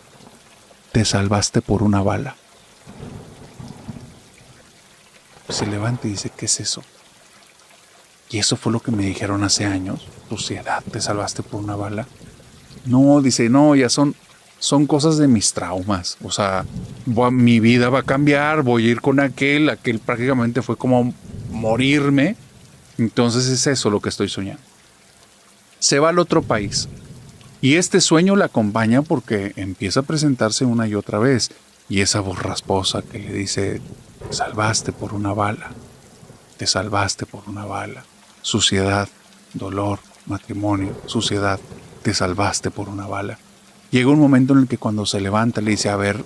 te salvaste por una bala. Se levanta y dice, ¿qué es eso? Y eso fue lo que me dijeron hace años. Suciedad, te salvaste por una bala. No, dice, no, ya son cosas de mis traumas. O sea, mi vida va a cambiar, voy a ir con aquel prácticamente fue como morirme. Entonces es eso lo que estoy soñando. Se va al otro país. Y este sueño la acompaña porque empieza a presentarse una y otra vez. Y esa voz rasposa que le dice, te salvaste por una bala. Te salvaste por una bala. Suciedad, dolor, matrimonio, suciedad. Te salvaste por una bala. Llega un momento en el que cuando se levanta le dice, a ver,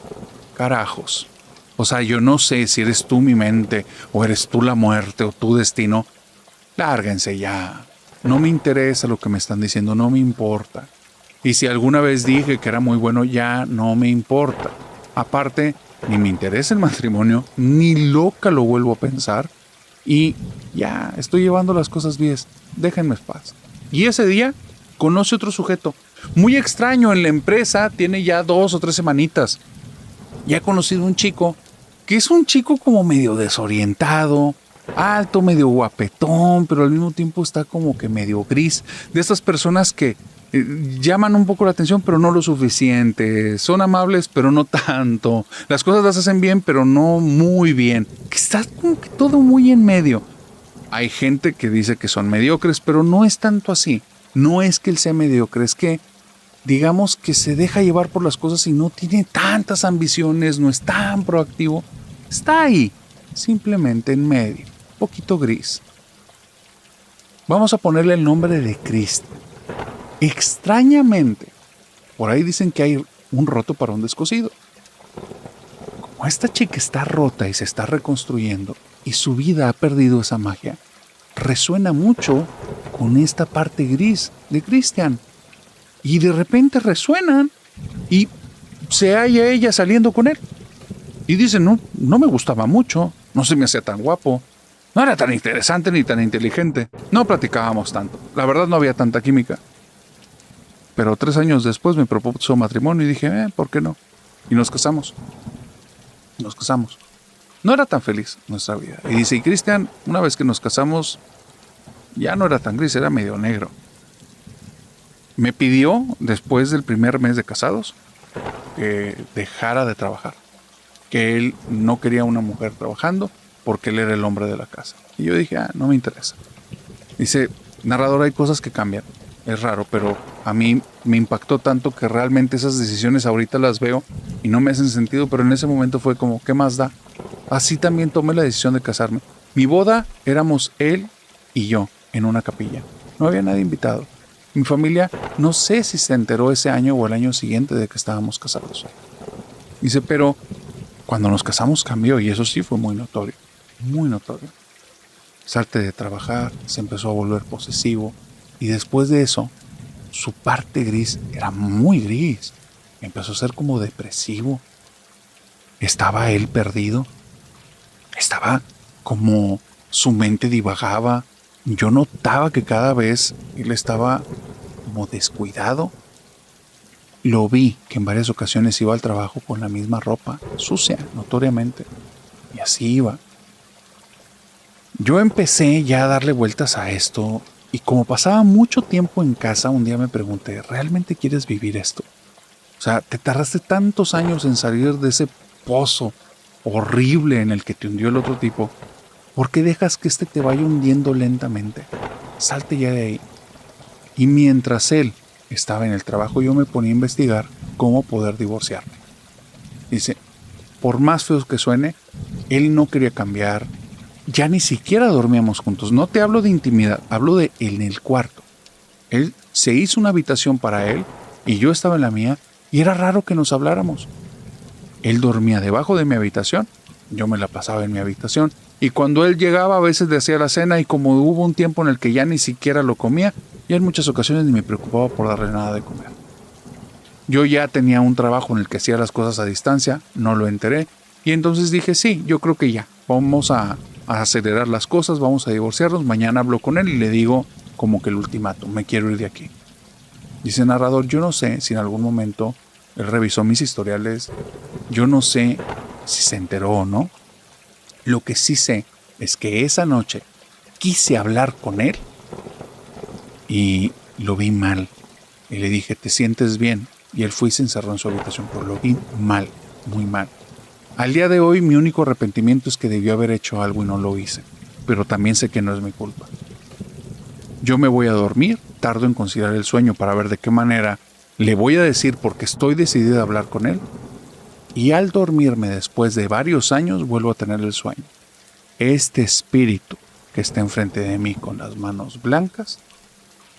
carajos. O sea, yo no sé si eres tú mi mente, o eres tú la muerte, o tu destino. Lárguense ya. No me interesa lo que me están diciendo, no me importa. Y si alguna vez dije que era muy bueno, ya no me importa. Aparte, ni me interesa el matrimonio, ni loca lo vuelvo a pensar. Y ya, estoy llevando las cosas bien, déjenme en paz. Y ese día, conoce otro sujeto, muy extraño en la empresa, tiene ya 2 o 3 semanitas. Ya ha conocido un chico, que es un chico como medio desorientado, alto, medio guapetón, pero al mismo tiempo está como que medio gris. De estas personas que llaman un poco la atención, pero no lo suficiente. Son amables, pero no tanto. Las cosas las hacen bien, pero no muy bien. Que está como que todo muy en medio. Hay gente que dice que son mediocres, pero no es tanto así. No es que él sea mediocre, es que digamos que se deja llevar por las cosas y no tiene tantas ambiciones, no es tan proactivo. Está ahí, simplemente en medio, poquito gris. Vamos a ponerle el nombre de Cristian. Extrañamente, por ahí dicen que hay un roto para un descosido. Como esta chica está rota y se está reconstruyendo y su vida ha perdido esa magia, resuena mucho con esta parte gris de Cristian. Y de repente resuenan y se halla ella saliendo con él. Y dice, no me gustaba mucho, no se me hacía tan guapo, no era tan interesante ni tan inteligente, no platicábamos tanto, la verdad no había tanta química. Pero 3 años después me propuso matrimonio y dije, ¿por qué no? Y nos casamos. Nos casamos. No era tan feliz nuestra vida. Y dice, y Cristian, una vez que nos casamos, ya no era tan gris, era medio negro. Me pidió, después del primer mes de casados, que dejara de trabajar. Que él no quería una mujer trabajando porque él era el hombre de la casa. Y yo dije, no me interesa. Dice, narrador, hay cosas que cambian. Es raro, pero a mí me impactó tanto que realmente esas decisiones ahorita las veo y no me hacen sentido, pero en ese momento fue como, ¿qué más da? Así también tomé la decisión de casarme. Mi boda éramos él y yo en una capilla. No había nadie invitado. Mi familia no sé si se enteró ese año o el año siguiente de que estábamos casados. Dice, pero cuando nos casamos cambió y eso sí fue muy notorio. Muy notorio. Salte de trabajar, se empezó a volver posesivo. Y después de eso, su parte gris era muy gris. Empezó a ser como depresivo. Estaba él perdido. Estaba como su mente divagaba. Yo notaba que cada vez él estaba como descuidado. Lo vi que en varias ocasiones iba al trabajo con la misma ropa, sucia, notoriamente. Y así iba. Yo empecé ya a darle vueltas a esto. Y como pasaba mucho tiempo en casa, un día me pregunté, ¿realmente quieres vivir esto? O sea, te tardaste tantos años en salir de ese pozo horrible en el que te hundió el otro tipo. ¿Por qué dejas que este te vaya hundiendo lentamente? Salte ya de ahí. Y mientras él estaba en el trabajo, yo me ponía a investigar cómo poder divorciarme. Dice, por más feo que suene, él no quería cambiar. ya ni siquiera dormíamos juntos. No te hablo de intimidad, hablo de en el cuarto. Él se hizo una habitación para él y yo estaba en la mía y era raro que nos habláramos. Él dormía debajo de mi habitación, yo me la pasaba en mi habitación y cuando él llegaba a veces le hacía la cena y como hubo un tiempo en el que ya ni siquiera lo comía, ya en muchas ocasiones ni me preocupaba por darle nada de comer. Yo ya tenía un trabajo en el que hacía las cosas a distancia, no lo enteré y entonces dije sí, yo creo que ya, vamos a acelerar las cosas, vamos a divorciarnos, mañana hablo con él y le digo como que el ultimátum, me quiero ir de aquí. Dice el narrador, yo no sé si en algún momento él revisó mis historiales, yo no sé si se enteró o no. Lo que sí sé es que esa noche quise hablar con él y lo vi mal. Y le dije, ¿te sientes bien? Y él fue y se encerró en su habitación, pero lo vi mal, muy mal. Al día de hoy mi único arrepentimiento es que debió haber hecho algo y no lo hice, pero también sé que no es mi culpa. Yo me voy a dormir, tardo en considerar el sueño para ver de qué manera le voy a decir porque estoy decidida a hablar con él. Y al dormirme después de varios años vuelvo a tener el sueño. Este espíritu que está enfrente de mí con las manos blancas,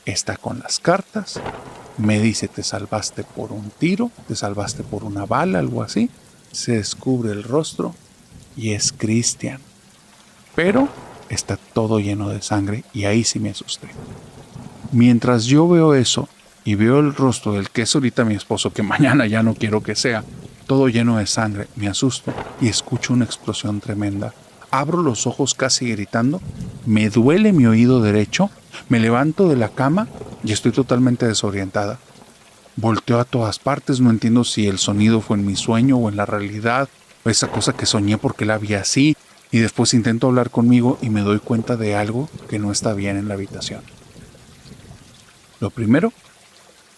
está con las cartas, me dice te salvaste por un tiro, te salvaste por una bala, algo así. Se descubre el rostro y es Cristian. Pero está todo lleno de sangre y ahí sí me asusté. Mientras yo veo eso y veo el rostro del que es ahorita mi esposo, que mañana ya no quiero que sea, todo lleno de sangre, me asusto y escucho una explosión tremenda. Abro los ojos casi gritando, me duele mi oído derecho, me levanto de la cama y estoy totalmente desorientada. Volteo a todas partes, no entiendo si el sonido fue en mi sueño o en la realidad, o esa cosa que soñé porque la vi así, y después intento hablar conmigo y me doy cuenta de algo que no está bien en la habitación. Lo primero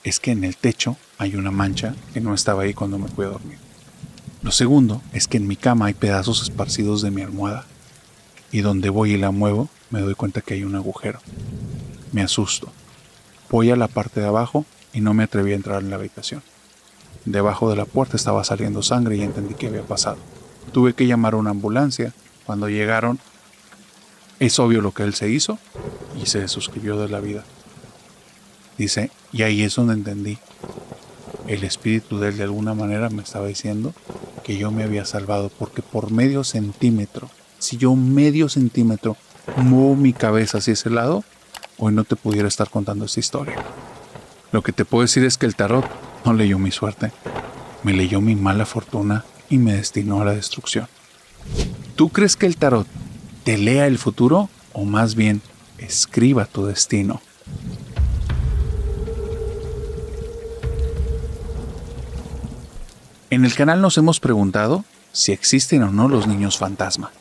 es que en el techo hay una mancha que no estaba ahí cuando me fui a dormir. Lo segundo es que en mi cama hay pedazos esparcidos de mi almohada y donde voy y la muevo me doy cuenta que hay un agujero. Me asusto. Voy a la parte de abajo y no me atreví a entrar en la habitación. Debajo de la puerta estaba saliendo sangre y entendí qué había pasado. Tuve que llamar a una ambulancia. Cuando llegaron, es obvio lo que él se hizo y se suscribió de la vida. Dice, y ahí es donde entendí. El espíritu de él de alguna manera me estaba diciendo que yo me había salvado porque por medio centímetro, si yo medio centímetro muevo mi cabeza hacia ese lado, hoy no te pudiera estar contando esta historia. Lo que te puedo decir es que el tarot no leyó mi suerte, me leyó mi mala fortuna y me destinó a la destrucción. ¿Tú crees que el tarot te lea el futuro o más bien escriba tu destino? En el canal nos hemos preguntado si existen o no los niños fantasma.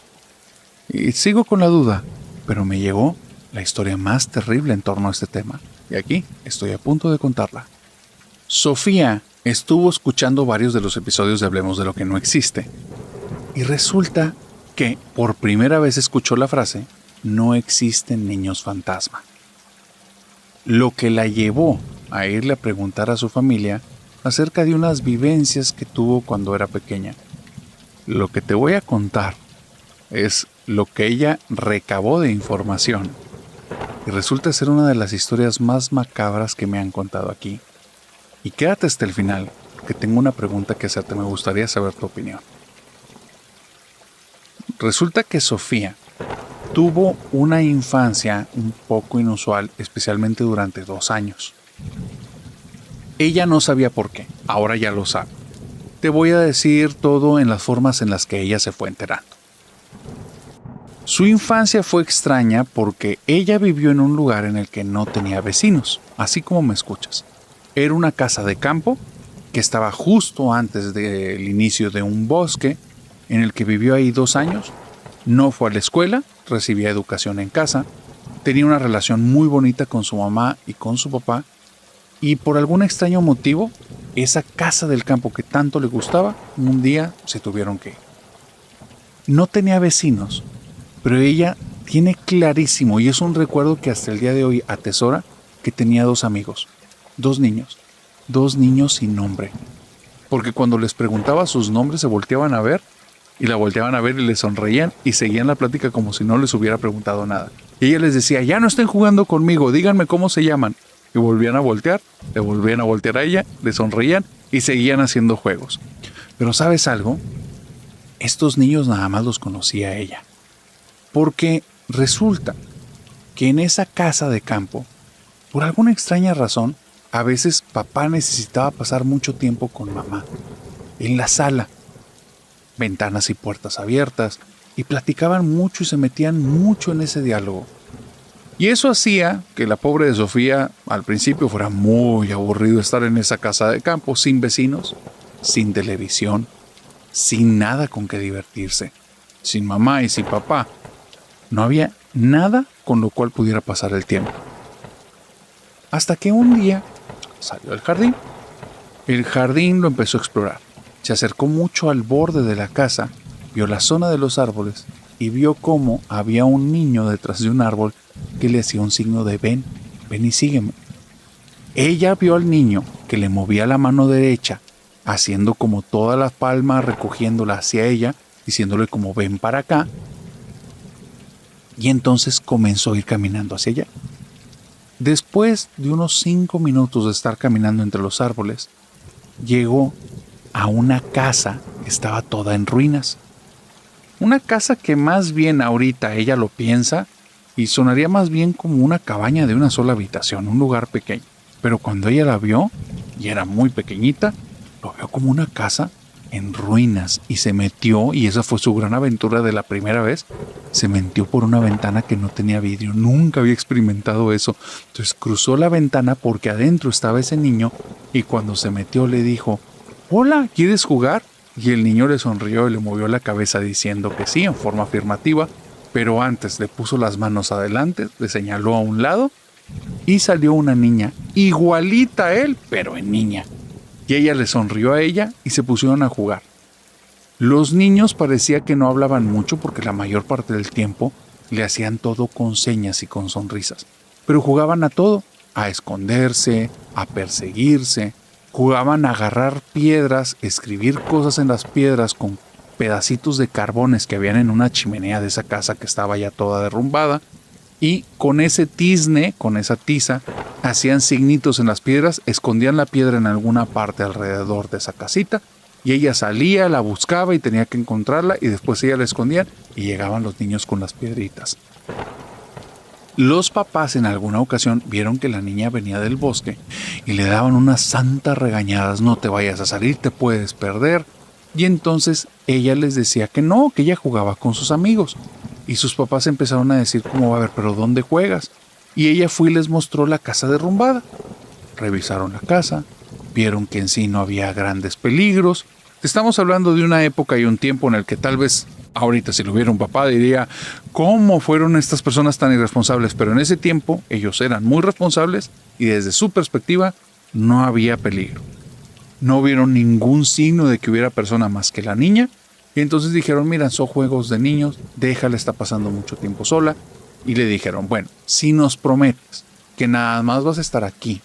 Y sigo con la duda, pero me llegó la historia más terrible en torno a este tema. Y aquí estoy a punto de contarla. Sofía estuvo escuchando varios de los episodios de Hablemos de lo que no existe. Y resulta que por primera vez escuchó la frase, no existen niños fantasma. Lo que la llevó a irle a preguntar a su familia acerca de unas vivencias que tuvo cuando era pequeña. Lo que te voy a contar es lo que ella recabó de información y resulta ser una de las historias más macabras que me han contado aquí. Y quédate hasta el final, porque tengo una pregunta que hacerte, me gustaría saber tu opinión. Resulta que Sofía tuvo una infancia un poco inusual, especialmente durante 2 años. Ella no sabía por qué, ahora ya lo sabe. Te voy a decir todo en las formas en las que ella se fue enterando. Su infancia fue extraña porque ella vivió en un lugar en el que no tenía vecinos, así como me escuchas. Era una casa de campo que estaba justo antes del inicio de un bosque en el que vivió ahí 2 años. No fue a la escuela, recibía educación en casa, tenía una relación muy bonita con su mamá y con su papá. Y por algún extraño motivo, esa casa del campo que tanto le gustaba, un día se tuvieron que ir. No tenía vecinos, pero ella tiene clarísimo, y es un recuerdo que hasta el día de hoy atesora, que tenía 2 amigos, 2 niños sin nombre. Porque cuando les preguntaba sus nombres se volteaban a ver Y la volteaban a ver y le sonreían y seguían la plática como si no les hubiera preguntado nada. Y ella les decía, ya no estén jugando conmigo, díganme cómo se llaman. Y volvían a voltear, le volvían a voltear a ella, le sonreían y seguían haciendo juegos. Pero ¿sabes algo? Estos niños nada más los conocía ella. Porque resulta que en esa casa de campo, por alguna extraña razón, a veces papá necesitaba pasar mucho tiempo con mamá, en la sala, ventanas y puertas abiertas, y platicaban mucho y se metían mucho en ese diálogo. Y eso hacía que la pobre de Sofía al principio fuera muy aburrido estar en esa casa de campo, sin vecinos, sin televisión, sin nada con que divertirse, sin mamá y sin papá. No había nada con lo cual pudiera pasar el tiempo. Hasta que un día salió al jardín. El jardín lo empezó a explorar. Se acercó mucho al borde de la casa, vio la zona de los árboles y vio cómo había un niño detrás de un árbol que le hacía un signo de ven y sígueme. Ella vio al niño que le movía la mano derecha, haciendo como toda la palma, recogiéndola hacia ella, diciéndole como ven para acá. Y entonces comenzó a ir caminando hacia allá. Después de unos 5 minutos de estar caminando entre los árboles, llegó a una casa que estaba toda en ruinas. Una casa que más bien ahorita ella lo piensa y sonaría más bien como una cabaña de una sola habitación, un lugar pequeño. Pero cuando ella la vio, y era muy pequeñita, lo vio como una casa en ruinas y se metió, y esa fue su gran aventura de la primera vez, se metió por una ventana que no tenía vidrio, nunca había experimentado eso. Entonces cruzó la ventana porque adentro estaba ese niño y cuando se metió le dijo, hola, ¿quieres jugar? Y el niño le sonrió y le movió la cabeza diciendo que sí, en forma afirmativa, pero antes le puso las manos adelante, le señaló a un lado y salió una niña, igualita a él, pero en niña. Y ella le sonrió a ella y se pusieron a jugar. Los niños parecía que no hablaban mucho porque la mayor parte del tiempo le hacían todo con señas y con sonrisas, pero jugaban a todo, a esconderse, a perseguirse, jugaban a agarrar piedras, escribir cosas en las piedras con pedacitos de carbones que habían en una chimenea de esa casa que estaba ya toda derrumbada, y con ese tizne, con esa tiza, hacían signitos en las piedras, escondían la piedra en alguna parte alrededor de esa casita, y ella salía, la buscaba y tenía que encontrarla, y después ella la escondía y llegaban los niños con las piedritas. Los papás en alguna ocasión vieron que la niña venía del bosque y le daban unas santas regañadas, no te vayas a salir, te puedes perder. Y entonces ella les decía que no, que ella jugaba con sus amigos. Y sus papás empezaron a decir como, a ver, pero ¿dónde juegas? Y ella fue y les mostró la casa derrumbada. Revisaron la casa, vieron que en sí no había grandes peligros. Estamos hablando de una época y un tiempo en el que tal vez ahorita si lo hubiera un papá diría, ¿cómo fueron estas personas tan irresponsables? Pero en ese tiempo ellos eran muy responsables y desde su perspectiva no había peligro. No vieron ningún signo de que hubiera persona más que la niña. Y entonces dijeron, mira, son juegos de niños, déjala, está pasando mucho tiempo sola. Y le dijeron, bueno, si nos prometes que nada más vas a estar aquí,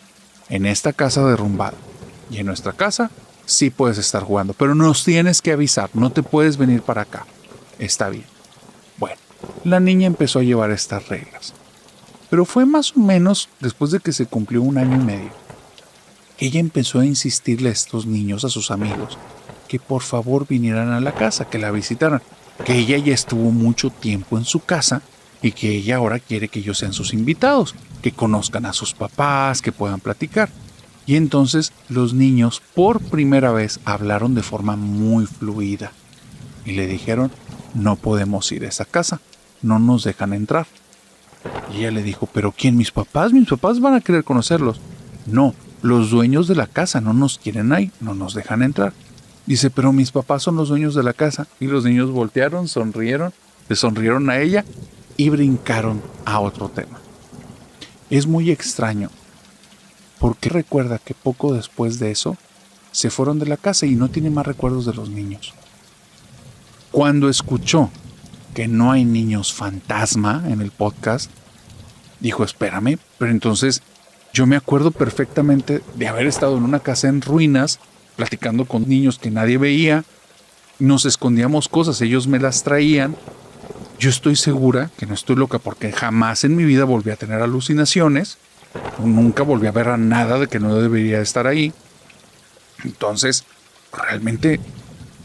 en esta casa derrumbada, y en nuestra casa sí puedes estar jugando, pero nos tienes que avisar, no te puedes venir para acá. Está bien. Bueno, la niña empezó a llevar estas reglas. Pero fue más o menos después de que se cumplió 1 año y medio, que ella empezó a insistirle a estos niños, a sus amigos, que por favor vinieran a la casa, que la visitaran, que ella ya estuvo mucho tiempo en su casa y que ella ahora quiere que ellos sean sus invitados, que conozcan a sus papás, que puedan platicar. Y entonces los niños por primera vez hablaron de forma muy fluida y le dijeron, no podemos ir a esa casa, no nos dejan entrar. Y ella le dijo, ¿pero quién? ¿Mis papás? Mis papás van a querer conocerlos. No, los dueños de la casa no nos quieren ahí, no nos dejan entrar. Dice, pero mis papás son los dueños de la casa. Y los niños voltearon, sonrieron, le sonrieron a ella y brincaron a otro tema. Es muy extraño, porque recuerda que poco después de eso se fueron de la casa y no tiene más recuerdos de los niños. Cuando escuchó que no hay niños fantasma en el podcast, dijo, espérame, pero entonces yo me acuerdo perfectamente de haber estado en una casa en ruinas, platicando con niños que nadie veía, nos escondíamos cosas, ellos me las traían. Yo estoy segura que no estoy loca porque jamás en mi vida volví a tener alucinaciones. Nunca volví a ver a nada de que no debería estar ahí. Entonces, realmente,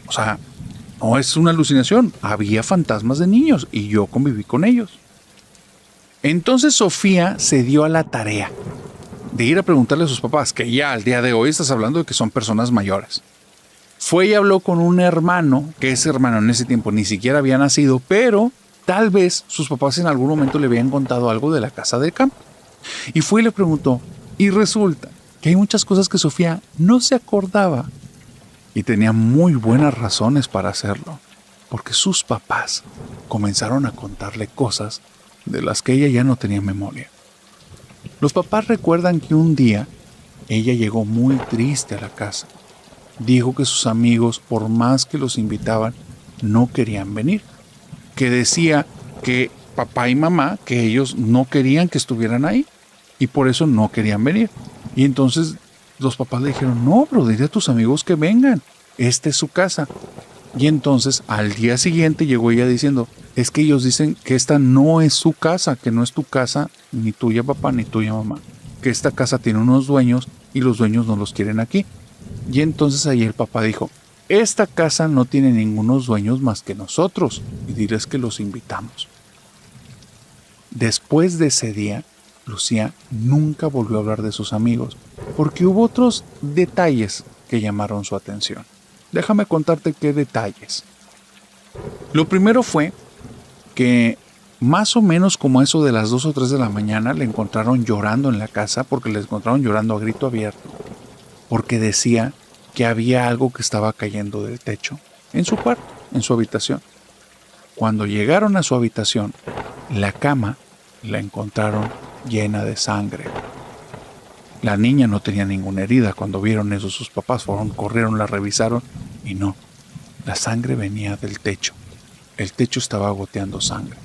o sea, no es una alucinación. Había fantasmas de niños y yo conviví con ellos. Entonces Sofía se dio a la tarea de ir a preguntarle a sus papás, que ya al día de hoy estás hablando de que son personas mayores. Fue y habló con un hermano, que ese hermano en ese tiempo ni siquiera había nacido, pero tal vez sus papás en algún momento le habían contado algo de la casa de campo. Y fue y le preguntó, y resulta que hay muchas cosas que Sofía no se acordaba. Y tenía muy buenas razones para hacerlo, porque sus papás comenzaron a contarle cosas de las que ella ya no tenía memoria. Los papás recuerdan que un día ella llegó muy triste a la casa. Dijo que sus amigos, por más que los invitaban, no querían venir. Que decía que papá y mamá, que ellos no querían que estuvieran ahí y por eso no querían venir. Y entonces los papás le dijeron, no, pero dile a tus amigos que vengan, esta es su casa. Y entonces al día siguiente llegó ella diciendo, es que ellos dicen que esta no es su casa, que no es tu casa, ni tuya papá, ni tuya mamá, que esta casa tiene unos dueños y los dueños no los quieren aquí. Y entonces ahí el papá dijo, esta casa no tiene ningunos dueños más que nosotros, y diles que los invitamos. Después de ese día, Lucía nunca volvió a hablar de sus amigos, porque hubo otros detalles que llamaron su atención. Déjame contarte qué detalles. Lo primero fue que más o menos como eso de las 2 o 3 de la mañana le encontraron llorando en la casa, porque le encontraron llorando a grito abierto, porque decía que había algo que estaba cayendo del techo en su cuarto, en su habitación. Cuando llegaron a su habitación, la cama la encontraron llena de sangre. La niña no tenía ninguna herida. Cuando vieron eso, sus papás corrieron, la revisaron y no, la sangre venía del techo. El techo estaba goteando sangre.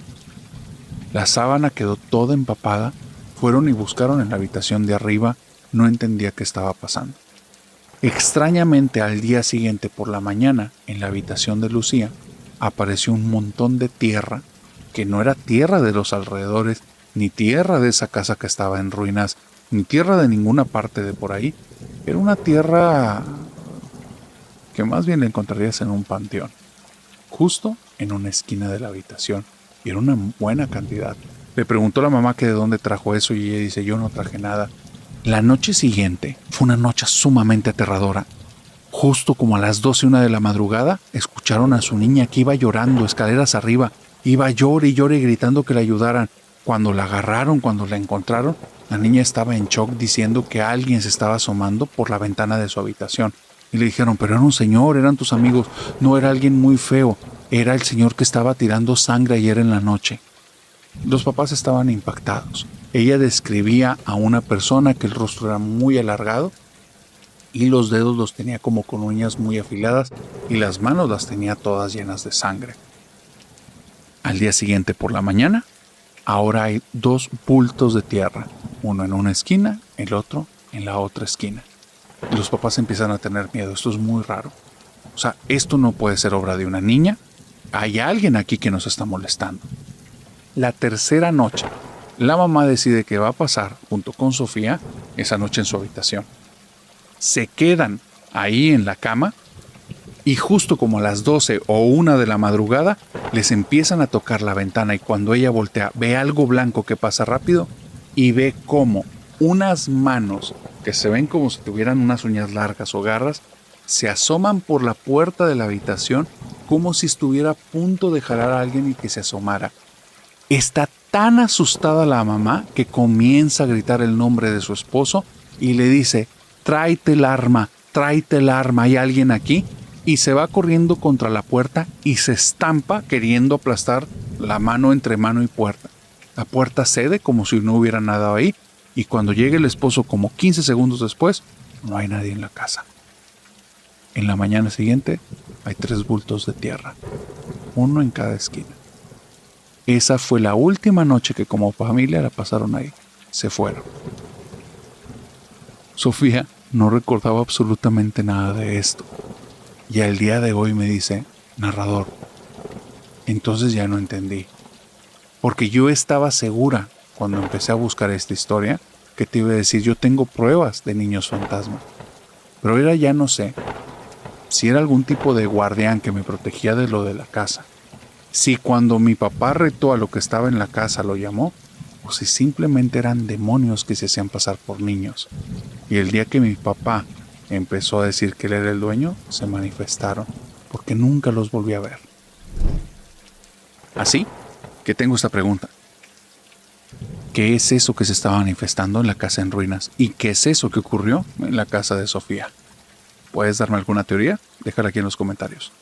La sábana quedó toda empapada. Fueron y buscaron en la habitación de arriba. No entendía qué estaba pasando. Extrañamente, al día siguiente por la mañana, en la habitación de Lucía, apareció un montón de tierra, que no era tierra de los alrededores, ni tierra de esa casa que estaba en ruinas, ni tierra de ninguna parte de por ahí. Era una tierra que más bien la encontrarías en un panteón, justo en una esquina de la habitación, y era una buena cantidad. Le preguntó a la mamá que de dónde trajo eso y ella dice, yo no traje nada. La noche siguiente fue una noche sumamente aterradora. Justo como a las 12:01 de la madrugada, escucharon a su niña que iba llorando escaleras arriba, iba llore y llore gritando que la ayudaran. Cuando la agarraron, cuando la encontraron, la niña estaba en shock diciendo que alguien se estaba asomando por la ventana de su habitación. Y le dijeron, pero era un señor, eran tus amigos, no era alguien muy feo, era el señor que estaba tirando sangre ayer en la noche. Los papás estaban impactados. Ella describía a una persona que el rostro era muy alargado y los dedos los tenía como con uñas muy afiladas y las manos las tenía todas llenas de sangre. Al día siguiente por la mañana, ahora hay 2 bultos de tierra, uno en una esquina, el otro en la otra esquina. Y los papás empiezan a tener miedo, esto es muy raro. O sea, esto no puede ser obra de una niña, hay alguien aquí que nos está molestando. La tercera noche, la mamá decide que va a pasar junto con Sofía esa noche en su habitación. Se quedan ahí en la cama y justo como a las 12 o 1 de la madrugada les empiezan a tocar la ventana y cuando ella voltea ve algo blanco que pasa rápido y ve como unas manos que se ven como si tuvieran unas uñas largas o garras se asoman por la puerta de la habitación como si estuviera a punto de jalar a alguien y que se asomara. Está tan asustada la mamá que comienza a gritar el nombre de su esposo y le dice, tráete el arma, hay alguien aquí. Y se va corriendo contra la puerta y se estampa queriendo aplastar la mano entre mano y puerta. La puerta cede como si no hubiera nada ahí y cuando llega el esposo como 15 segundos después, no hay nadie en la casa. En la mañana siguiente hay 3 bultos de tierra, uno en cada esquina. Esa fue la última noche que como familia la pasaron ahí. Se fueron. Sofía no recordaba absolutamente nada de esto. Y al día de hoy me dice, Narrador. Entonces ya no entendí. Porque yo estaba segura, cuando empecé a buscar esta historia, que te iba a decir, yo tengo pruebas de niños fantasma. Pero ahora ya no sé si era algún tipo de guardián que me protegía de lo de la casa. Si cuando mi papá retó a lo que estaba en la casa lo llamó, o si simplemente eran demonios que se hacían pasar por niños. Y el día que mi papá empezó a decir que él era el dueño, se manifestaron, porque nunca los volví a ver. Así que tengo esta pregunta. ¿Qué es eso que se estaba manifestando en la casa en ruinas? ¿Y qué es eso que ocurrió en la casa de Sofía? ¿Puedes darme alguna teoría? Déjala aquí en los comentarios.